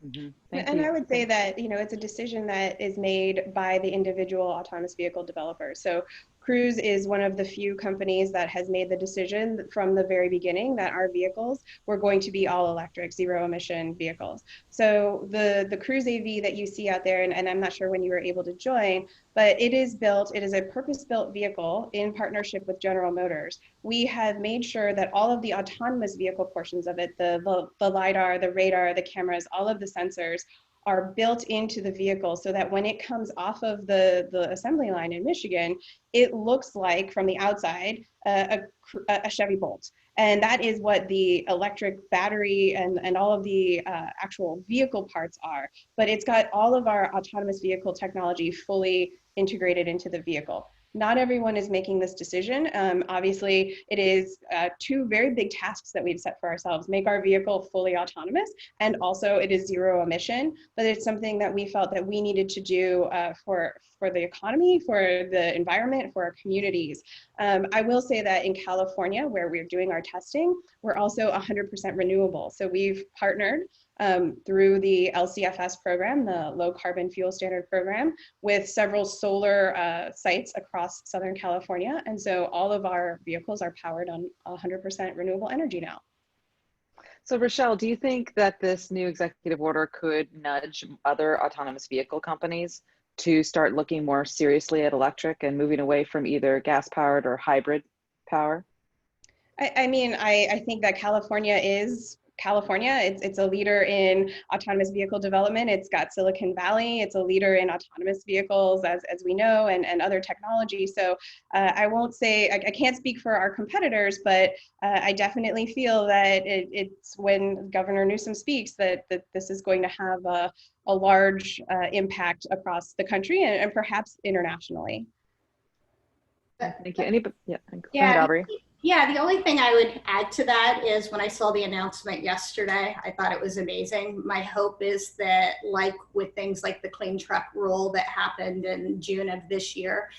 Mm-hmm. And I would say that, you know, it's a decision that is made by the individual autonomous vehicle developer. So Cruise is one of the few companies that has made the decision from the very beginning that our vehicles were going to be all electric, zero emission vehicles. So the Cruise AV that you see out there, and I'm not sure when you were able to join, but it is a purpose-built vehicle in partnership with General Motors. We have made sure that all of the autonomous vehicle portions of it, the LiDAR, the radar, the cameras, all of the sensors are built into the vehicle so that when it comes off of the assembly line in Michigan, it looks like from the outside a Chevy Bolt. And that is what the electric battery and all of the actual vehicle parts are. But it's got all of our autonomous vehicle technology fully integrated into the vehicle. Not everyone is making this decision. Obviously, it is two very big tasks that we've set for ourselves: make our vehicle fully autonomous, and also it is zero emission. But it's something that we felt that we needed to do for the economy, for the environment, for our communities. I will say that in California, where we're doing our testing, we're also 100% renewable. So we've partnered through the LCFS program, the Low Carbon Fuel Standard program, with several solar sites across Southern California. And so all of our vehicles are powered on 100% renewable energy now. So Rochelle, do you think that this new executive order could nudge other autonomous vehicle companies to start looking more seriously at electric and moving away from either gas-powered or hybrid power? I mean, I think that California is California. It's a leader in autonomous vehicle development. It's got Silicon Valley. It's a leader in autonomous vehicles, as we know, and other technology. So I won't say, I can't speak for our competitors, but I definitely feel that it's when Governor Newsom speaks that this is going to have a large impact across the country and perhaps internationally. Thank you. Anybody? Yeah. Go ahead, Aubrey. Yeah, the only thing I would add to that is when I saw the announcement yesterday, I thought it was amazing. My hope is that, like with things like the clean truck rule that happened in June of this year,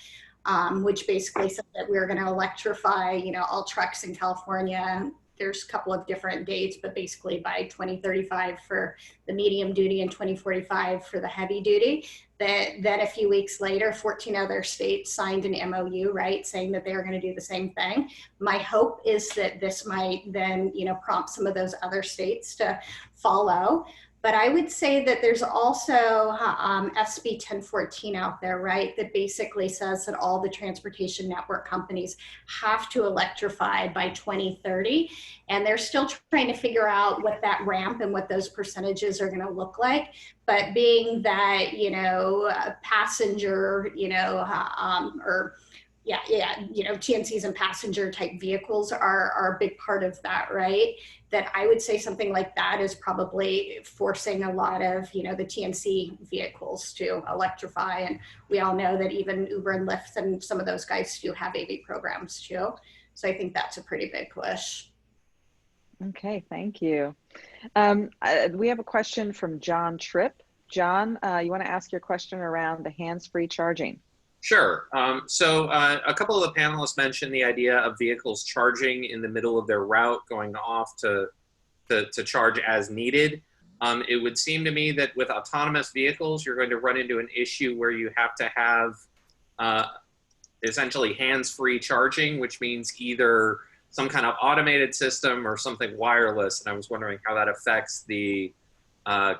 which basically said that we were going to electrify, you know, all trucks in California. There's a couple of different dates, but basically by 2035 for the medium duty and 2045 for the heavy duty. Then a few weeks later, 14 other states signed an MOU, right, saying that they were going to do the same thing. My hope is that this might then, you know, prompt some of those other states to follow. But I would say that there's also SB 1014 out there, right, that basically says that all the transportation network companies have to electrify by 2030. And they're still trying to figure out what that ramp and what those percentages are going to look like. But being that, you know, passenger, you know, or yeah, you know, TNCs and passenger type vehicles are a big part of that, right? That I would say something like that is probably forcing a lot of, you know, the TNC vehicles to electrify. And we all know that even Uber and Lyft and some of those guys do have AV programs too. So I think that's a pretty big push. Okay, thank you. We have a question from John Tripp. John, you want to ask your question around the hands-free charging? Sure. A couple of the panelists mentioned the idea of vehicles charging in the middle of their route, going off to charge as needed. It would seem to me that with autonomous vehicles, you're going to run into an issue where you have to have essentially hands-free charging, which means either some kind of automated system or something wireless. And I was wondering how that affects the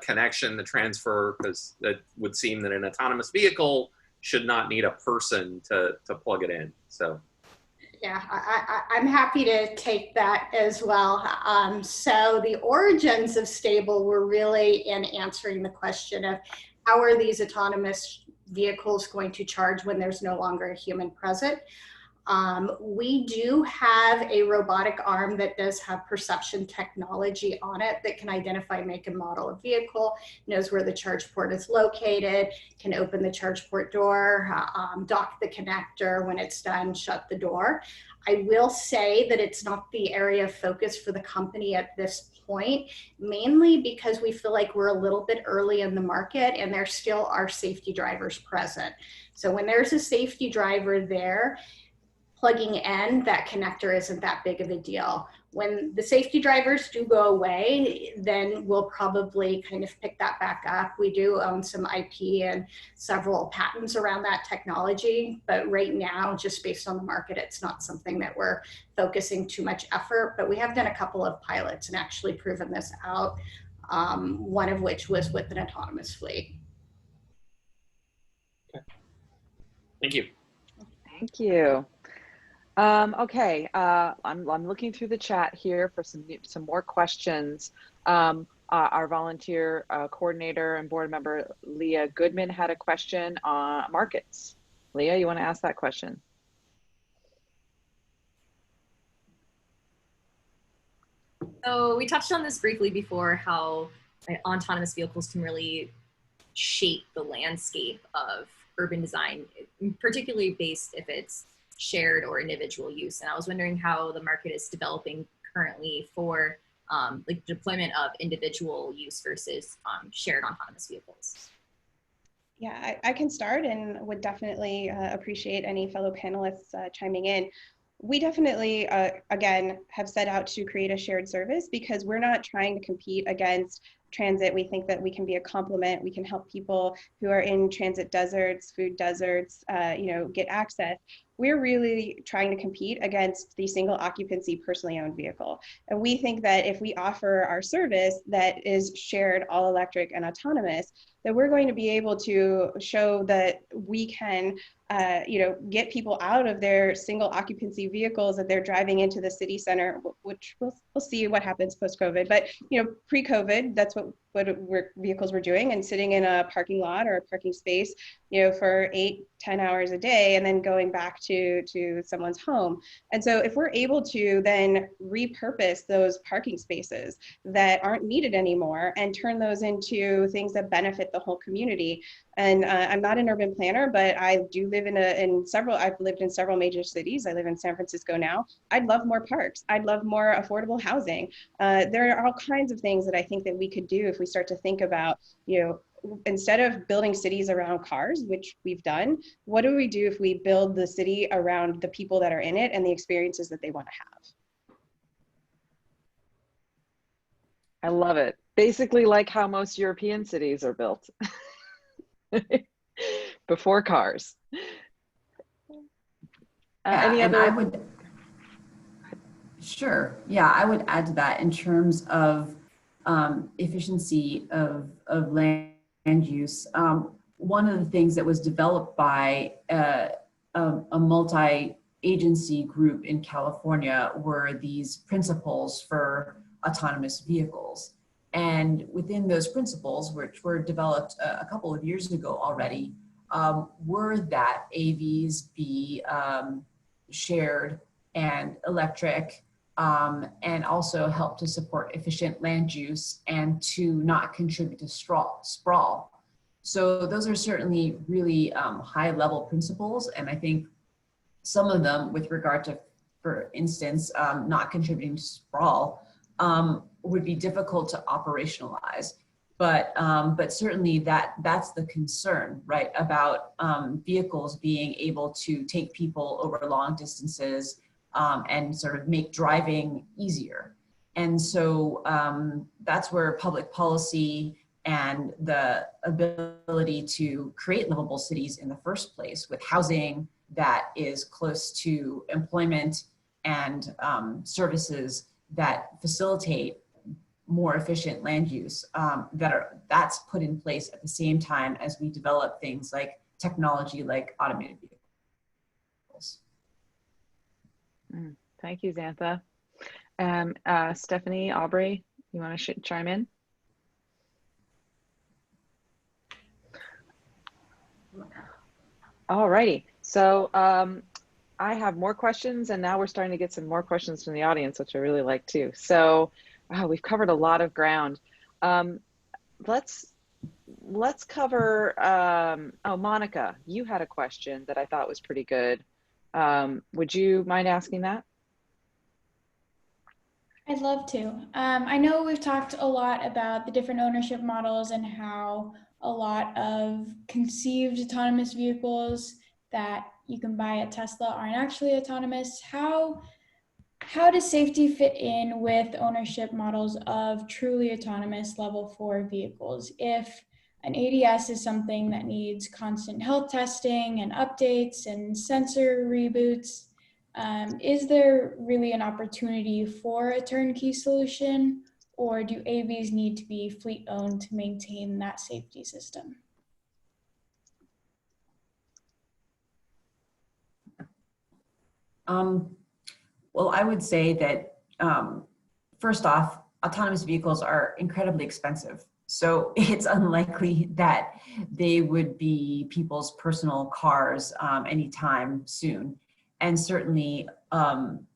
connection, the transfer, because it would seem that an autonomous vehicle should not need a person to plug it in. So yeah, I'm happy to take that as well. So the origins of Stable were really in answering the question of how are these autonomous vehicles going to charge when there's no longer a human present. We do have a robotic arm that does have perception technology on it that can identify make and model of vehicle, knows where the charge port is located, can open the charge port door, dock the connector when it's done, shut the door. I will say that it's not the area of focus for the company at this point, mainly because we feel like we're a little bit early in the market and there still are safety drivers present. So when there's a safety driver there, plugging in that connector isn't that big of a deal. When the safety drivers do go away, then we'll probably kind of pick that back up. We do own some IP and several patents around that technology, but right now, just based on the market, it's not something that we're focusing too much effort, but we have done a couple of pilots and actually proven this out, one of which was with an autonomous fleet. thank you. Thank you. Okay, I'm looking through the chat here for some more questions. Our volunteer coordinator and board member, Leah Goodman, had a question on markets. Leah, you want to ask that question? So we touched on this briefly before, how autonomous vehicles can really shape the landscape of urban design, particularly based if it's shared or individual use. And I was wondering how the market is developing currently for like deployment of individual use versus shared autonomous vehicles. Yeah, I can start and would definitely appreciate any fellow panelists chiming in. We definitely, again, have set out to create a shared service because we're not trying to compete against transit. We think that we can be a complement. We can help people who are in transit deserts, food deserts, get access. We're really trying to compete against the single occupancy personally owned vehicle. And we think that if we offer our service that is shared, all electric and autonomous, that we're going to be able to show that we can get people out of their single occupancy vehicles that they're driving into the city center, which we'll see what happens post-COVID. But pre-COVID, that's what vehicles were doing, and sitting in a parking lot or a parking space, for 8-10 hours a day, and then going back to someone's home. And so if we're able to then repurpose those parking spaces that aren't needed anymore and turn those into things that benefit the whole community. And I'm not an urban planner, but I do live I've lived in several major cities. I live in San Francisco now. I'd love more parks. I'd love more affordable housing. There are all kinds of things that I think that we could do if we start to think about, instead of building cities around cars, which we've done, what do we do if we build the city around the people that are in it and the experiences that they want to have? I love it. Basically like how most European cities are built. Before cars. Any other? Sure. Yeah, I would add to that in terms of efficiency of land use. One of the things that was developed by a multi-agency group in California were these principles for autonomous vehicles. And within those principles, which were developed a couple of years ago already, were that AVs be shared and electric, and also help to support efficient land use and to not contribute to sprawl. So those are certainly really high level principles. And I think some of them with regard to, for instance, not contributing to sprawl would be difficult to operationalize. But certainly that's the concern, right? About vehicles being able to take people over long distances and sort of make driving easier. And so that's where public policy and the ability to create livable cities in the first place with housing that is close to employment and services that facilitate more efficient land use that's put in place at the same time as we develop things like technology like automated vehicles. Thank you, Xantha. Stephanie, Aubrey, you want to chime in? All righty. So I have more questions, and now we're starting to get some more questions from the audience, which I really like too. So we've covered a lot of ground. Let's cover, oh, Monica, you had a question that I thought was pretty good. Would you mind asking that? I'd love to. I know we've talked a lot about the different ownership models and how a lot of conceived autonomous vehicles that you can buy at Tesla aren't actually autonomous. How does safety fit in with ownership models of truly autonomous level 4 vehicles? If an ADS is something that needs constant health testing and updates and sensor reboots, is there really an opportunity for a turnkey solution, or do AVs need to be fleet owned to maintain that safety system? Well, I would say that first off, autonomous vehicles are incredibly expensive. So it's unlikely that they would be people's personal cars anytime soon. And certainly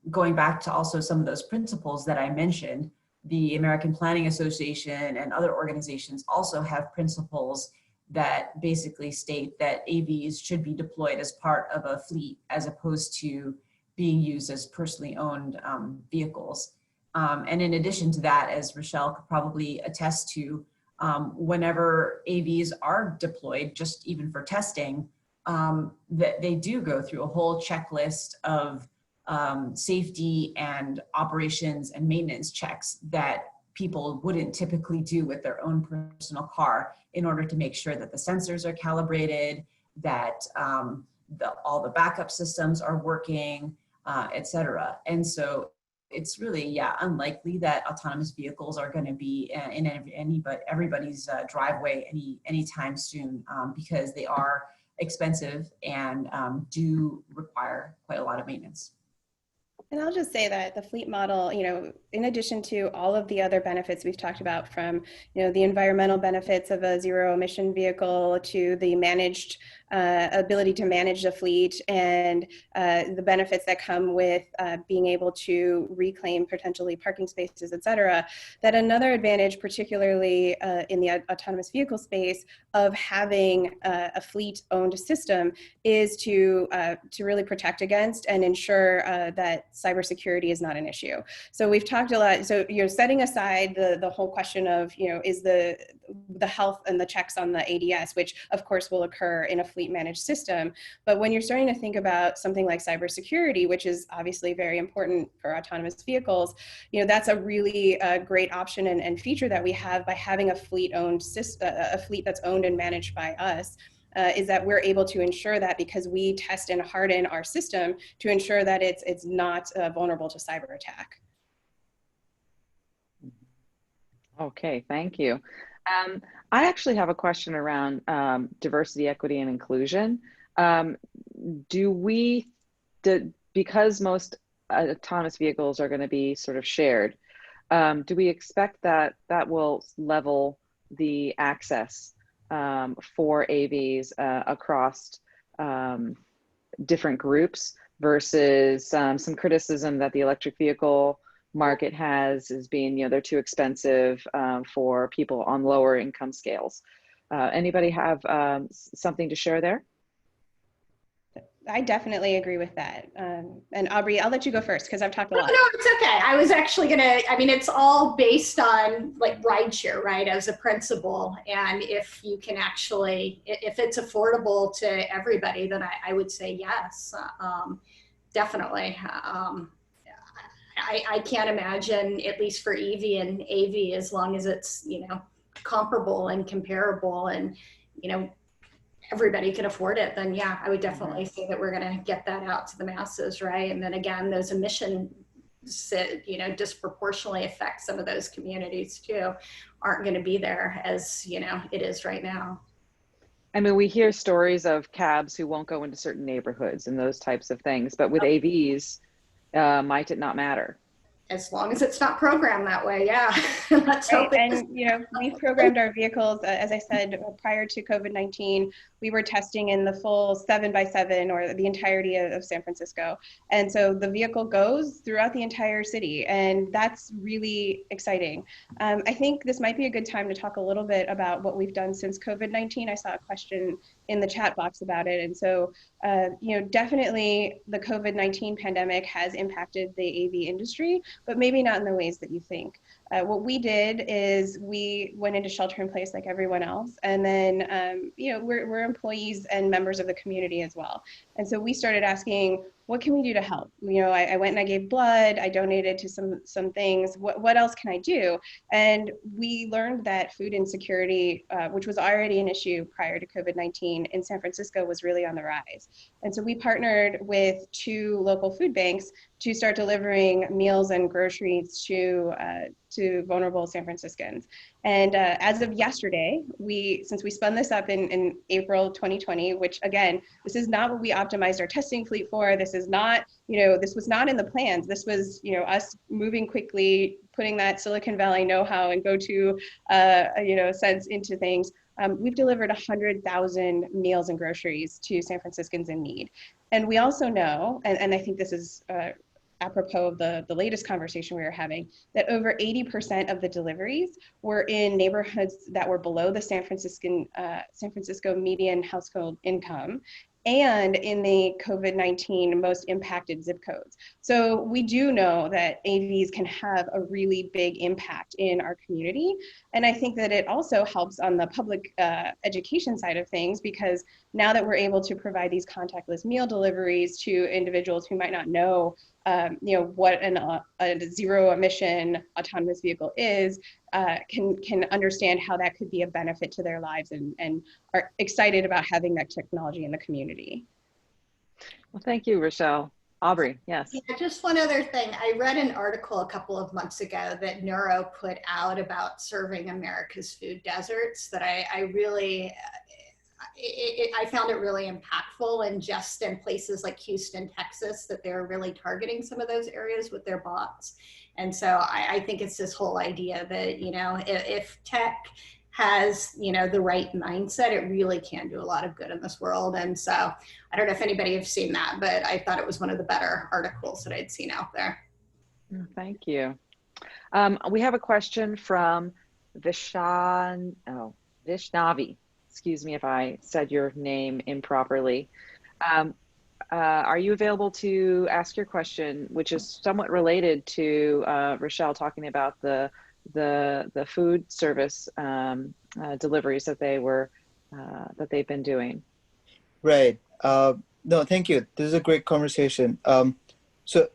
going back to also some of those principles that I mentioned, the American Planning Association and other organizations also have principles that basically state that AVs should be deployed as part of a fleet as opposed to being used as personally owned vehicles. And in addition to that, as Rochelle could probably attest to, whenever AVs are deployed, just even for testing, that they do go through a whole checklist of safety and operations and maintenance checks that people wouldn't typically do with their own personal car in order to make sure that the sensors are calibrated, that all the backup systems are working, et cetera. And so it's really, yeah, unlikely that autonomous vehicles are going to be in everybody's driveway anytime soon because they are expensive and do require quite a lot of maintenance. And I'll just say that the fleet model, you know, in addition to all of the other benefits we've talked about, from, you know, the environmental benefits of a zero emission vehicle to the managed ability to manage the fleet and the benefits that come with being able to reclaim potentially parking spaces, et cetera, that another advantage, particularly in the autonomous vehicle space, of having a fleet owned system is to really protect against and ensure that cybersecurity is not an issue. So we've talked a lot, so you're setting aside the whole question of, you know, is the health and the checks on the ADS, which of course will occur in a fleet managed system. But when you're starting to think about something like cybersecurity, which is obviously very important for autonomous vehicles, you know, that's a really great option and feature that we have by having a fleet owned system, a fleet that's owned and managed by us. Is that we're able to ensure that because we test and harden our system to ensure that it's not vulnerable to cyber attack. Okay, thank you. I actually have a question around diversity, equity, and inclusion. Because most autonomous vehicles are going to be sort of shared, do we expect that that will level the access for AVs across different groups versus some criticism that the electric vehicle market has as being, they're too expensive for people on lower income scales. Anybody have something to share there? I definitely agree with that. And Aubrey, I'll let you go first because I've talked a lot. No, it's okay. I was actually it's all based on like rideshare, right, as a principle. And if you can actually, if it's affordable to everybody, then I would say yes, definitely. I can't imagine, at least for EV and AV, as long as it's, comparable and comparable and, everybody can afford it, then yeah, I would definitely say that we're going to get that out to the masses, right? And then again, those emissions, disproportionately affect some of those communities too, aren't going to be there as, it is right now. I mean, we hear stories of cabs who won't go into certain neighborhoods and those types of things, but with AVs, might it not matter? As long as it's not programmed that way, yeah. Let's hope it is. And we programmed our vehicles, as I said, prior to COVID-19, we were testing in the full 7x7 or the entirety of San Francisco. And so the vehicle goes throughout the entire city, and that's really exciting. I think this might be a good time to talk a little bit about what we've done since COVID-19. I saw a question in the chat box about it. And so, definitely the COVID-19 pandemic has impacted the AV industry, but maybe not in the ways that you think. What we did is we went into shelter in place like everyone else. And then, we're employees and members of the community as well. And so we started asking, what can we do to help? I went and I gave blood, I donated to some things. What else can I do? And we learned that food insecurity, which was already an issue prior to COVID-19 in San Francisco, was really on the rise. And so we partnered with 2 local food banks to start delivering meals and groceries to vulnerable San Franciscans. And as of yesterday, since we spun this up in April 2020, which again, this is not what we optimized our testing fleet for. This is not, this was not in the plans. This was, us moving quickly, putting that Silicon Valley know-how and go-to, sense into things. We've delivered 100,000 meals and groceries to San Franciscans in need. And we also know, and I think this is apropos of the latest conversation we were having, that over 80% of the deliveries were in neighborhoods that were below the San Francisco median household income, and in the COVID-19 most impacted zip codes. So we do know that AVs can have a really big impact in our community. And I think that it also helps on the public education side of things, because now that we're able to provide these contactless meal deliveries to individuals who might not know what a zero emission autonomous vehicle is, can understand how that could be a benefit to their lives, and are excited about having that technology in the community. Well, thank you, Rochelle. Aubrey, yes. Yeah, just one other thing. I read an article a couple of months ago that Neuro put out about serving America's food deserts that I really, I found it really impactful, and just in places like Houston, Texas, that they're really targeting some of those areas with their bots. And so I think it's this whole idea that, if tech has, the right mindset, it really can do a lot of good in this world. And so I don't know if anybody has seen that, but I thought it was one of the better articles that I'd seen out there. Thank you. We have a question from Vishnavi. Excuse me if I said your name improperly. Are you available to ask your question, which is somewhat related to Rochelle talking about the food service deliveries that they've been doing? Right. No, thank you. This is a great conversation. So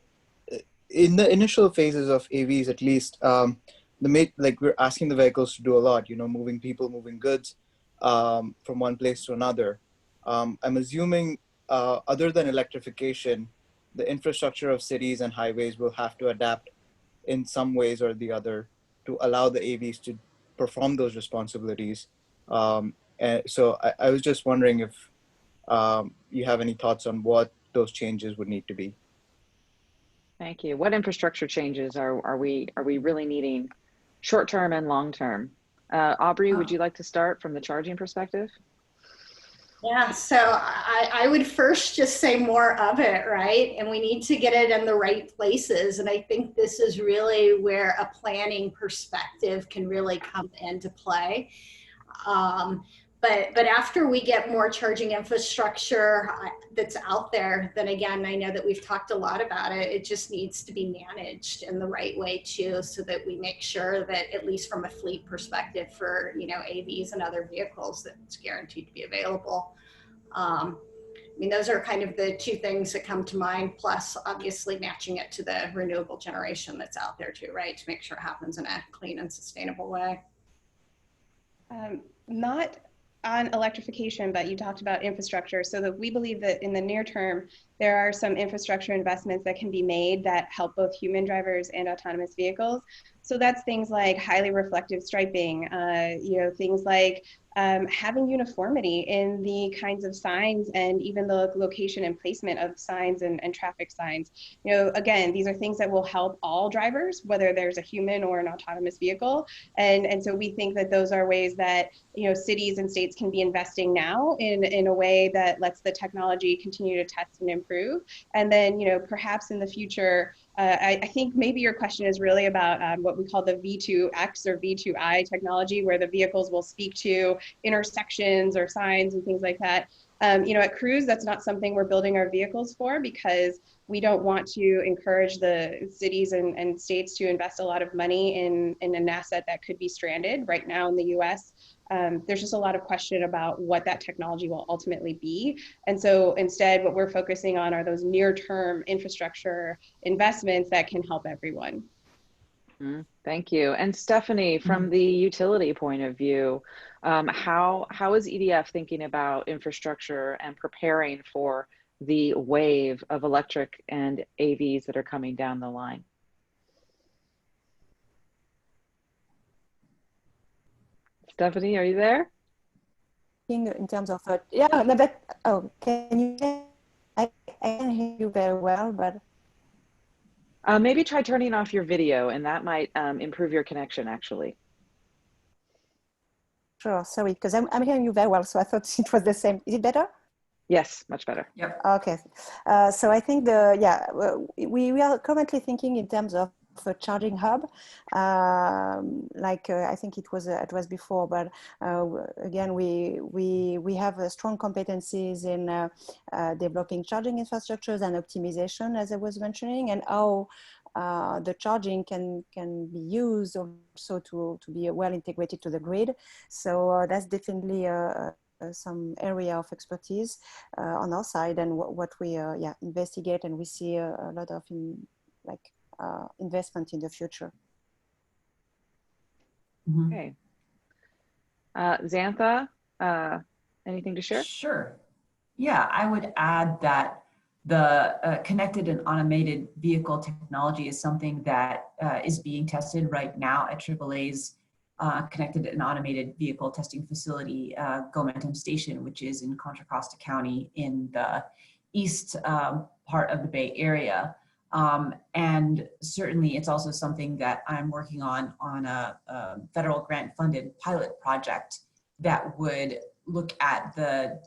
in the initial phases of AVs, at least, we're asking the vehicles to do a lot, moving people, moving goods from one place to another. I'm assuming other than electrification, the infrastructure of cities and highways will have to adapt in some ways or the other to allow the AVs to perform those responsibilities. And so I was just wondering if you have any thoughts on what those changes would need to be. Thank you. What infrastructure changes are we really needing, short term and long term? Aubrey, would you like to start from the charging perspective? Yeah, so I would first just say more of it, right? And we need to get it in the right places. And I think this is really where a planning perspective can really come into play. But after we get more charging infrastructure that's out there, then again, I know that we've talked a lot about it. It just needs to be managed in the right way too, so that we make sure that at least from a fleet perspective for, you know, AVs and other vehicles, that it's guaranteed to be available. I mean, those are kind of the two things that come to mind, plus obviously matching it to the renewable generation that's out there too, right? To make sure it happens in a clean and sustainable way. Not on electrification, but you talked about infrastructure. So that we believe that in the near term, there are some infrastructure investments that can be made that help both human drivers and autonomous vehicles. So that's things like highly reflective striping, you know, things like having uniformity in the kinds of signs and even the location and placement of signs and traffic signs. You know, again, these are things that will help all drivers, whether there's a human or an autonomous vehicle. And so we think that those are ways that, you know, cities and states can be investing now in a way that lets the technology continue to test and improve. And then, you know, perhaps in the future, I think maybe your question is really about what we call the V2X or V2I technology, where the vehicles will speak to intersections or signs and things like that. You know, at Cruise, that's not something we're building our vehicles for, because we don't want to encourage the cities and states to invest a lot of money in an asset that could be stranded. Right now in the US, there's just a lot of question about what that technology will ultimately be. And so instead, what we're focusing on are those near-term infrastructure investments that can help everyone. Thank you. And Stephanie, from the utility point of view, how is EDF thinking about infrastructure and preparing for the wave of electric and AVs that are coming down the line? Stephanie, are you there? In terms of, yeah, no, but, oh, can you, I can hear you very well, but. Maybe try turning off your video, and that might improve your connection, actually. Sure, sorry, because I'm hearing you very well, so I thought it was the same. Is it better? Yes, much better. Yep. Okay, so I think we are currently thinking in terms of a charging hub, I think it was before, but again, we have strong competencies in developing charging infrastructures and optimization, as I was mentioning, and how the charging can be used also to be well integrated to the grid. So that's definitely some area of expertise on our side, and what we investigate, and we see a lot of investment in the future. Okay. Xantha, anything to share? Sure. Yeah, I would add that the connected and automated vehicle technology is something that is being tested right now at AAA's connected and automated vehicle testing facility, Gomentum Station, which is in Contra Costa County in the east part of the Bay Area. And certainly it's also something that I'm working on a federal grant funded pilot project that would look at the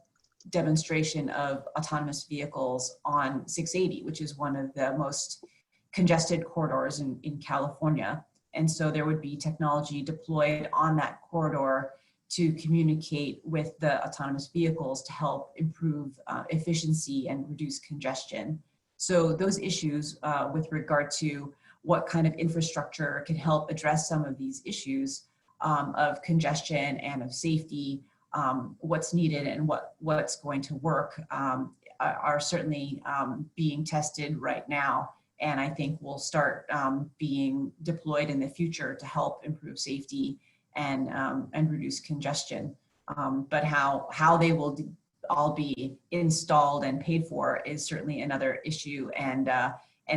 demonstration of autonomous vehicles on 680, which is one of the most congested corridors in California. And so there would be technology deployed on that corridor to communicate with the autonomous vehicles to help improve efficiency and reduce congestion. So those issues with regard to what kind of infrastructure can help address some of these issues of congestion and of safety, what's needed and what's going to work are certainly being tested right now. And I think will start being deployed in the future to help improve safety and reduce congestion. But how they will all be installed and paid for is certainly another issue. And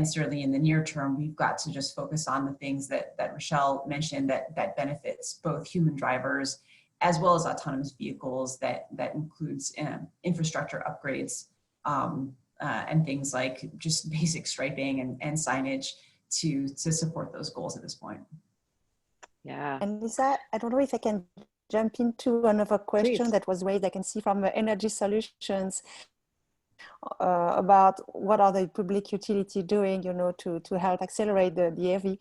certainly in the near term, we've got to just focus on the things that Rochelle mentioned that benefits both human drivers as well as autonomous vehicles, that includes infrastructure upgrades and things like just basic striping and signage to support those goals at this point. Yeah. And Lisa, I don't know if I can jump into another question Please. that was raised. I can see from Energy Solutions about what are the public utility doing, you know, to help accelerate the AV,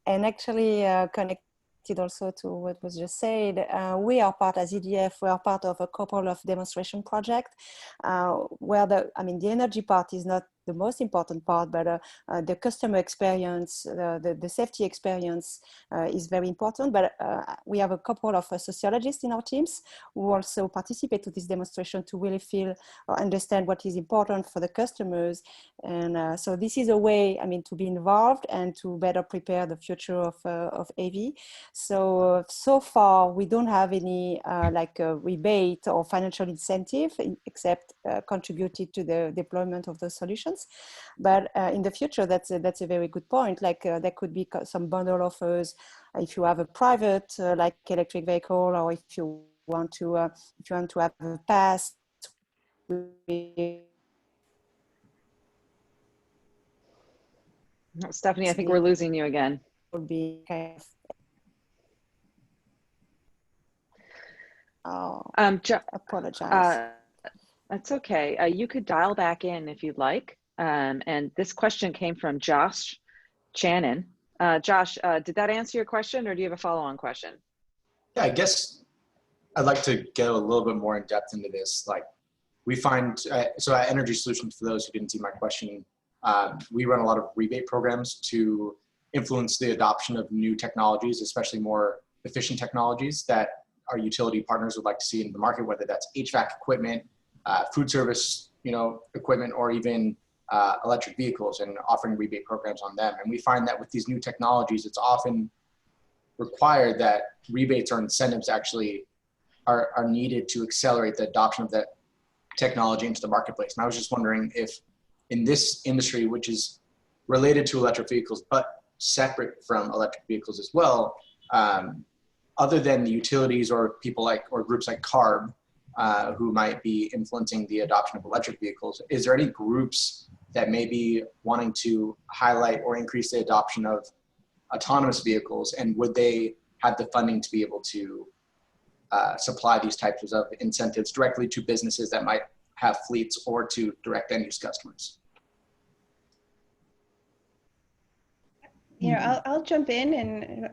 and actually connected also to what was just said. We are part, as EDF, we are part of a couple of demonstration projects where the energy part is not the most important part, but the customer experience, the safety experience is very important. But we have a couple of sociologists in our teams who also participate to this demonstration to really feel or understand what is important for the customers. And so this is a way, to be involved and to better prepare the future of AV. So far, we don't have any like a rebate or financial incentive except contributed to the deployment of those solutions. But in the future, that's a very good point. Like there could be some bundle offers if you have a private like electric vehicle, or if you want to have a pass. Stephanie, I think we're losing you again. Would be kind of, apologize. That's okay. You could dial back in if you'd like. And this question came from Josh Channon. Josh, did that answer your question, or do you have a follow-on question? Yeah, I guess I'd like to get a little bit more in depth into this. Like we find, so at Energy Solutions, for those who didn't see my question, we run a lot of rebate programs to influence the adoption of new technologies, especially more efficient technologies that our utility partners would like to see in the market, whether that's HVAC equipment, food service, equipment, or even electric vehicles, and offering rebate programs on them. And we find that with these new technologies, it's often required that rebates or incentives actually are needed to accelerate the adoption of that technology into the marketplace. And I was just wondering if in this industry, which is related to electric vehicles, but separate from electric vehicles as well, other than the utilities or people or groups like CARB, who might be influencing the adoption of electric vehicles, is there any groups that may be wanting to highlight or increase the adoption of autonomous vehicles, and would they have the funding to be able to supply these types of incentives directly to businesses that might have fleets, or to direct end use customers? I'll jump in,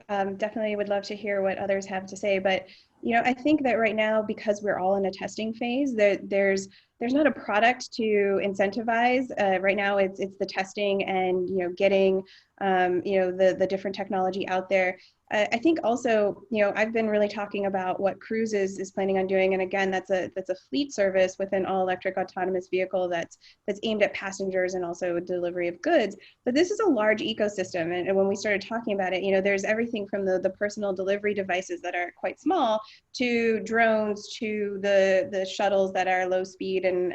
and definitely would love to hear what others have to say. But I think that right now, because we're all in a testing phase, there's not a product to incentivize. Right now, it's the testing and getting the different technology out there. I think also, I've been really talking about what Cruise is planning on doing, and again, that's a fleet service with an all-electric autonomous vehicle that's aimed at passengers and also delivery of goods. But this is a large ecosystem, and when we started talking about it, there's everything from the personal delivery devices that are quite small, to drones, to the shuttles that are low speed and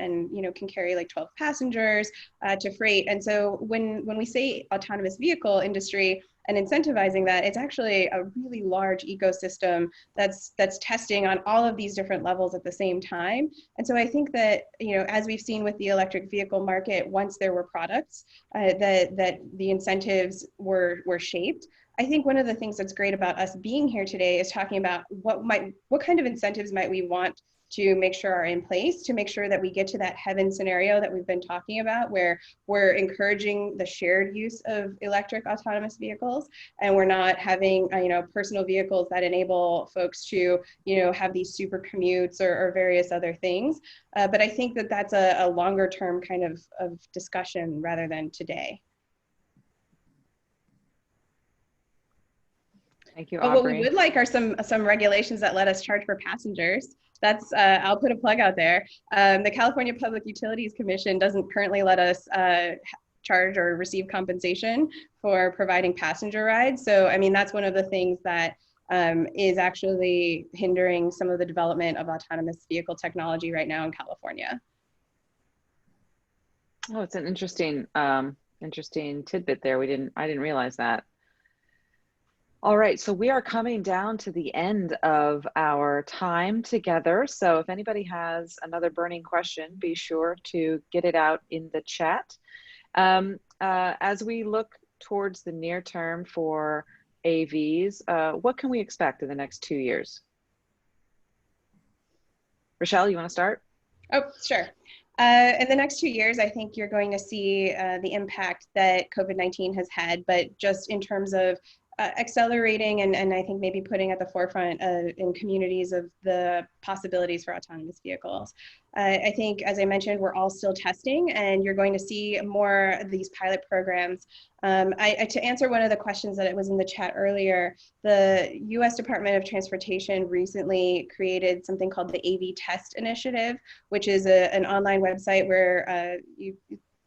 can carry like 12 passengers, to freight. And so when we say autonomous vehicle industry and incentivizing that, it's actually a really large ecosystem that's testing on all of these different levels at the same time. And so I think that, as we've seen with the electric vehicle market, once there were products that the incentives were shaped, I think one of the things that's great about us being here today is talking about what kind of incentives might we want to make sure are in place to make sure that we get to that heaven scenario that we've been talking about, where we're encouraging the shared use of electric autonomous vehicles, and we're not having personal vehicles that enable folks to have these super commutes or various other things. But I think that that's a longer term kind of discussion rather than today. Thank you, But Aubrey. what we would like are some regulations that let us charge for passengers. That's, I'll put a plug out there. The California Public Utilities Commission doesn't currently let us charge or receive compensation for providing passenger rides. So, I mean, that's one of the things that is actually hindering some of the development of autonomous vehicle technology right now in California. Oh, it's an interesting tidbit there. I didn't realize that. All right, so we are coming down to the end of our time together. So if anybody has another burning question, be sure to get it out in the chat. As we look towards the near term for AVs, what can we expect in the next 2 years? Rochelle, you want to start? Oh, sure. In the next 2 years, I think you're going to see the impact that COVID-19 has had, but just in terms of accelerating and I think maybe putting at the forefront in communities of the possibilities for autonomous vehicles. I think, as I mentioned, we're all still testing, and you're going to see more of these pilot programs. To answer one of the questions that was in the chat earlier, the U.S. Department of Transportation recently created something called the AV Test Initiative, which is an online website where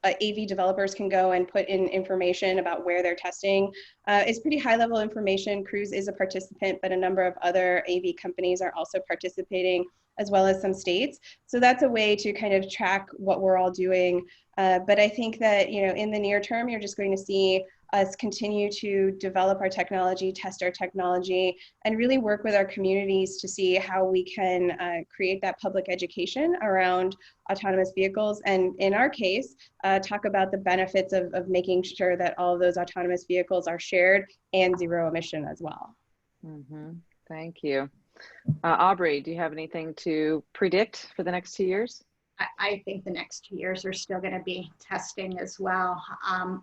AV developers can go and put in information about where they're testing. It's pretty high level information. Cruise is a participant, but a number of other AV companies are also participating, as well as some states. So that's a way to kind of track what we're all doing. But I think that, you know, in the near term, you're just going to see us continue to develop our technology, test our technology, and really work with our communities to see how we can create that public education around autonomous vehicles. And in our case, talk about the benefits of making sure that all of those autonomous vehicles are shared and zero emission as well. Mm-hmm. Thank you. Aubrey, do you have anything to predict for the next 2 years? I think the next 2 years are still going to be testing as well.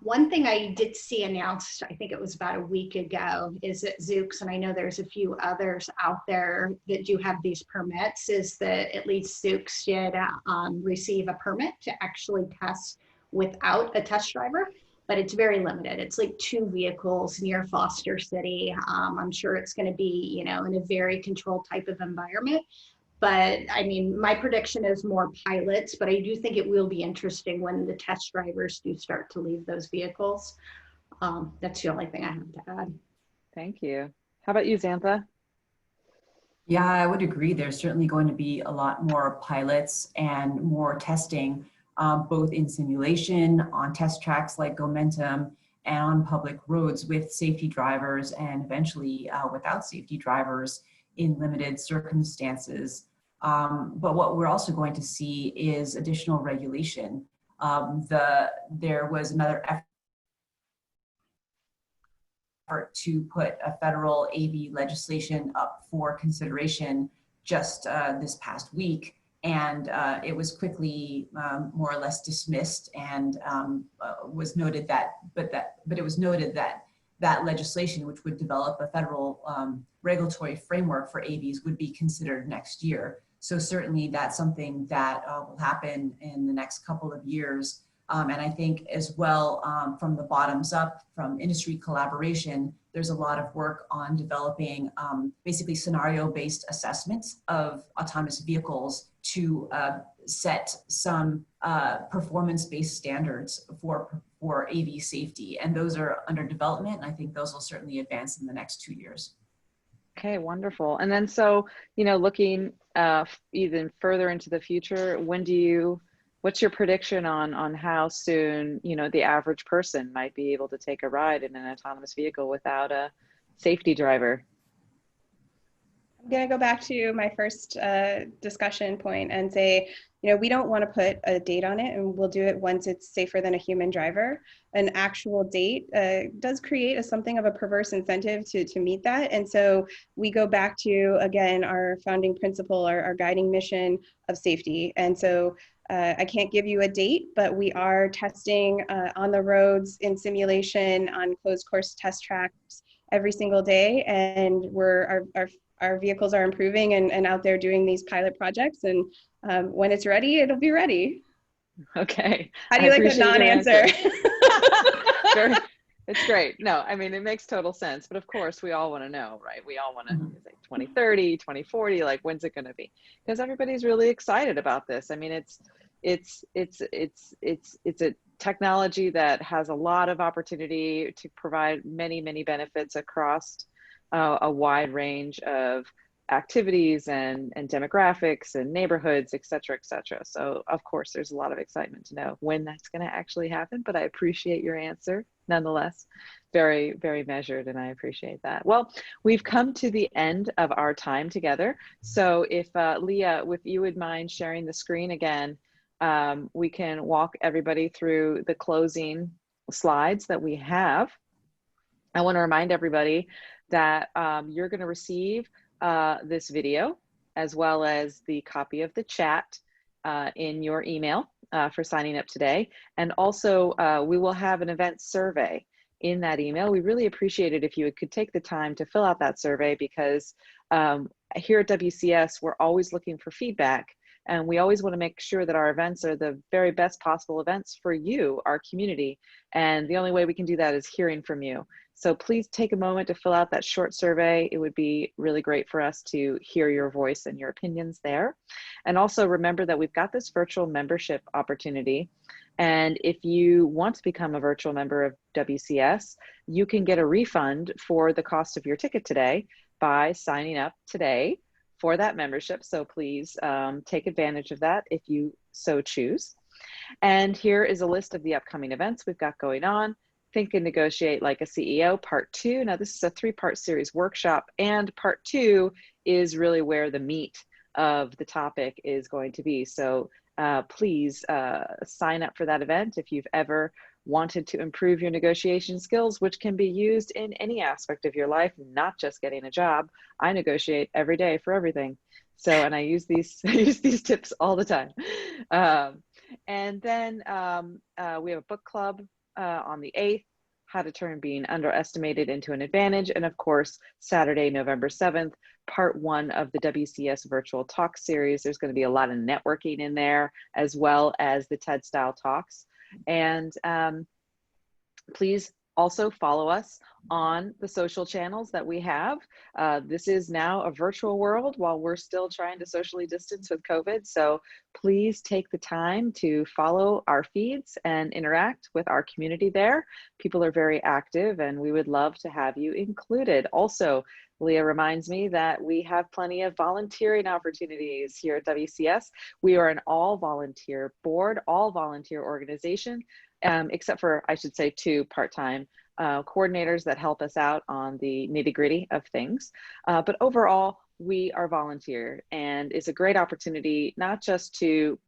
One thing I did see announced, I think it was about a week ago, is that Zoox, and I know there's a few others out there that do have these permits, is that at least Zoox did receive a permit to actually test without a test driver, but it's very limited. It's like 2 vehicles near Foster City. I'm sure it's going to be, you know, in a very controlled type of environment. But I mean, my prediction is more pilots, but I do think it will be interesting when the test drivers do start to leave those vehicles. That's the only thing I have to add. Thank you. How about you, Xantha? Yeah, I would agree. There's certainly going to be a lot more pilots and more testing, both in simulation, on test tracks like Momentum, and on public roads with safety drivers, and eventually without safety drivers in limited circumstances. But what we're also going to see is additional regulation. There was another effort to put a federal AV legislation up for consideration just this past week, and it was quickly more or less dismissed, and was noted that, but it was noted that that legislation, which would develop a federal regulatory framework for AVs, would be considered next year. So certainly that's something that will happen in the next couple of years. And I think as well, from the bottoms up, from industry collaboration, there's a lot of work on developing basically scenario-based assessments of autonomous vehicles to set some performance-based standards for AV safety. And those are under development, and I think those will certainly advance in the next 2 years. Okay, wonderful. And then so, you know, looking even further into the future, what's your prediction on how soon, you know, the average person might be able to take a ride in an autonomous vehicle without a safety driver? I'm going to go back to my first discussion point and say, you know, we don't want to put a date on it, and we'll do it once it's safer than a human driver. An actual date does create something of a perverse incentive to meet that. And so we go back to, again, our founding principle, our guiding mission of safety. And so I can't give you a date, but we are testing on the roads in simulation on closed course test tracks every single day. And our vehicles are improving and out there doing these pilot projects. And when it's ready, it'll be ready. Okay. How do you like the non-answer? It's great. No, I mean, it makes total sense. But of course, we all want to know, right? We all want to say 2030, 2040, like when's it going to be? Because everybody's really excited about this. I mean, it's a technology that has a lot of opportunity to provide many, many benefits across a wide range of activities and demographics and neighborhoods, et cetera, et cetera. So of course, there's a lot of excitement to know when that's going to actually happen, but I appreciate your answer nonetheless. Very, very measured, and I appreciate that. Well, we've come to the end of our time together. So if Leah, if you would mind sharing the screen again, we can walk everybody through the closing slides that we have. I want to remind everybody that you're going to receive this video as well as the copy of the chat in your email for signing up today. And also we will have an event survey in that email. We really appreciate it if you could take the time to fill out that survey, because here at WCS, we're always looking for feedback. And we always want to make sure that our events are the very best possible events for you, our community. And the only way we can do that is hearing from you. So please take a moment to fill out that short survey. It would be really great for us to hear your voice and your opinions there. And also remember that we've got this virtual membership opportunity. And if you want to become a virtual member of WCS, you can get a refund for the cost of your ticket today by signing up today for that membership. So please take advantage of that if you so choose. And here is a list of the upcoming events we've got going on. Think and Negotiate Like a CEO, Part 2. Now this is a 3-part series workshop, and Part 2 is really where the meat of the topic is going to be. So please sign up for that event if you've ever wanted to improve your negotiation skills, which can be used in any aspect of your life, not just getting a job. I negotiate every day for everything. So, and I use these tips all the time. And then we have a book club on the 8th, How to Turn Being Underestimated into an Advantage. And of course, Saturday, November 7th, part 1 of the WCS virtual talk series. There's going to be a lot of networking in there, as well as the TED style talks. And please also follow us on the social channels that we have. This is now a virtual world while we're still trying to socially distance with COVID. So please take the time to follow our feeds and interact with our community there. People are very active and we would love to have you included. Also, Leah reminds me that we have plenty of volunteering opportunities here at WCS. We are an all volunteer board, all volunteer organization. Except for, I should say, 2 part-time coordinators that help us out on the nitty-gritty of things. But overall, we are volunteer, and it's a great opportunity not just to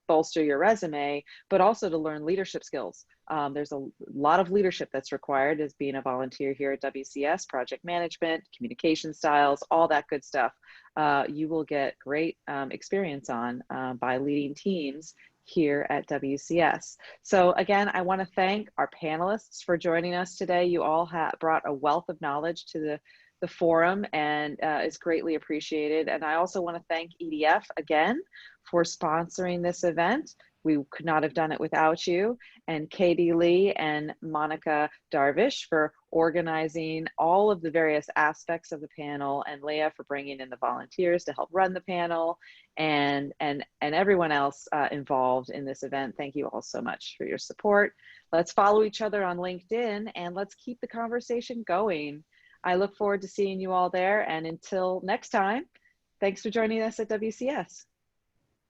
bolster your resume, but also to learn leadership skills. There's a lot of leadership that's required as being a volunteer here at WCS, project management, communication styles, all that good stuff. You will get great experience on by leading teams here at WCS. So again, I want to thank our panelists for joining us today. You all have brought a wealth of knowledge to the forum, and is greatly appreciated. And I also want to thank EDF again for sponsoring this event. We could not have done it without you. And Katie Lee and Monica Darvish for organizing all of the various aspects of the panel, and Leah for bringing in the volunteers to help run the panel, and everyone else involved in this event. Thank you all so much for your support. Let's follow each other on LinkedIn and let's keep the conversation going. I look forward to seeing you all there. And until next time, thanks for joining us at WCS.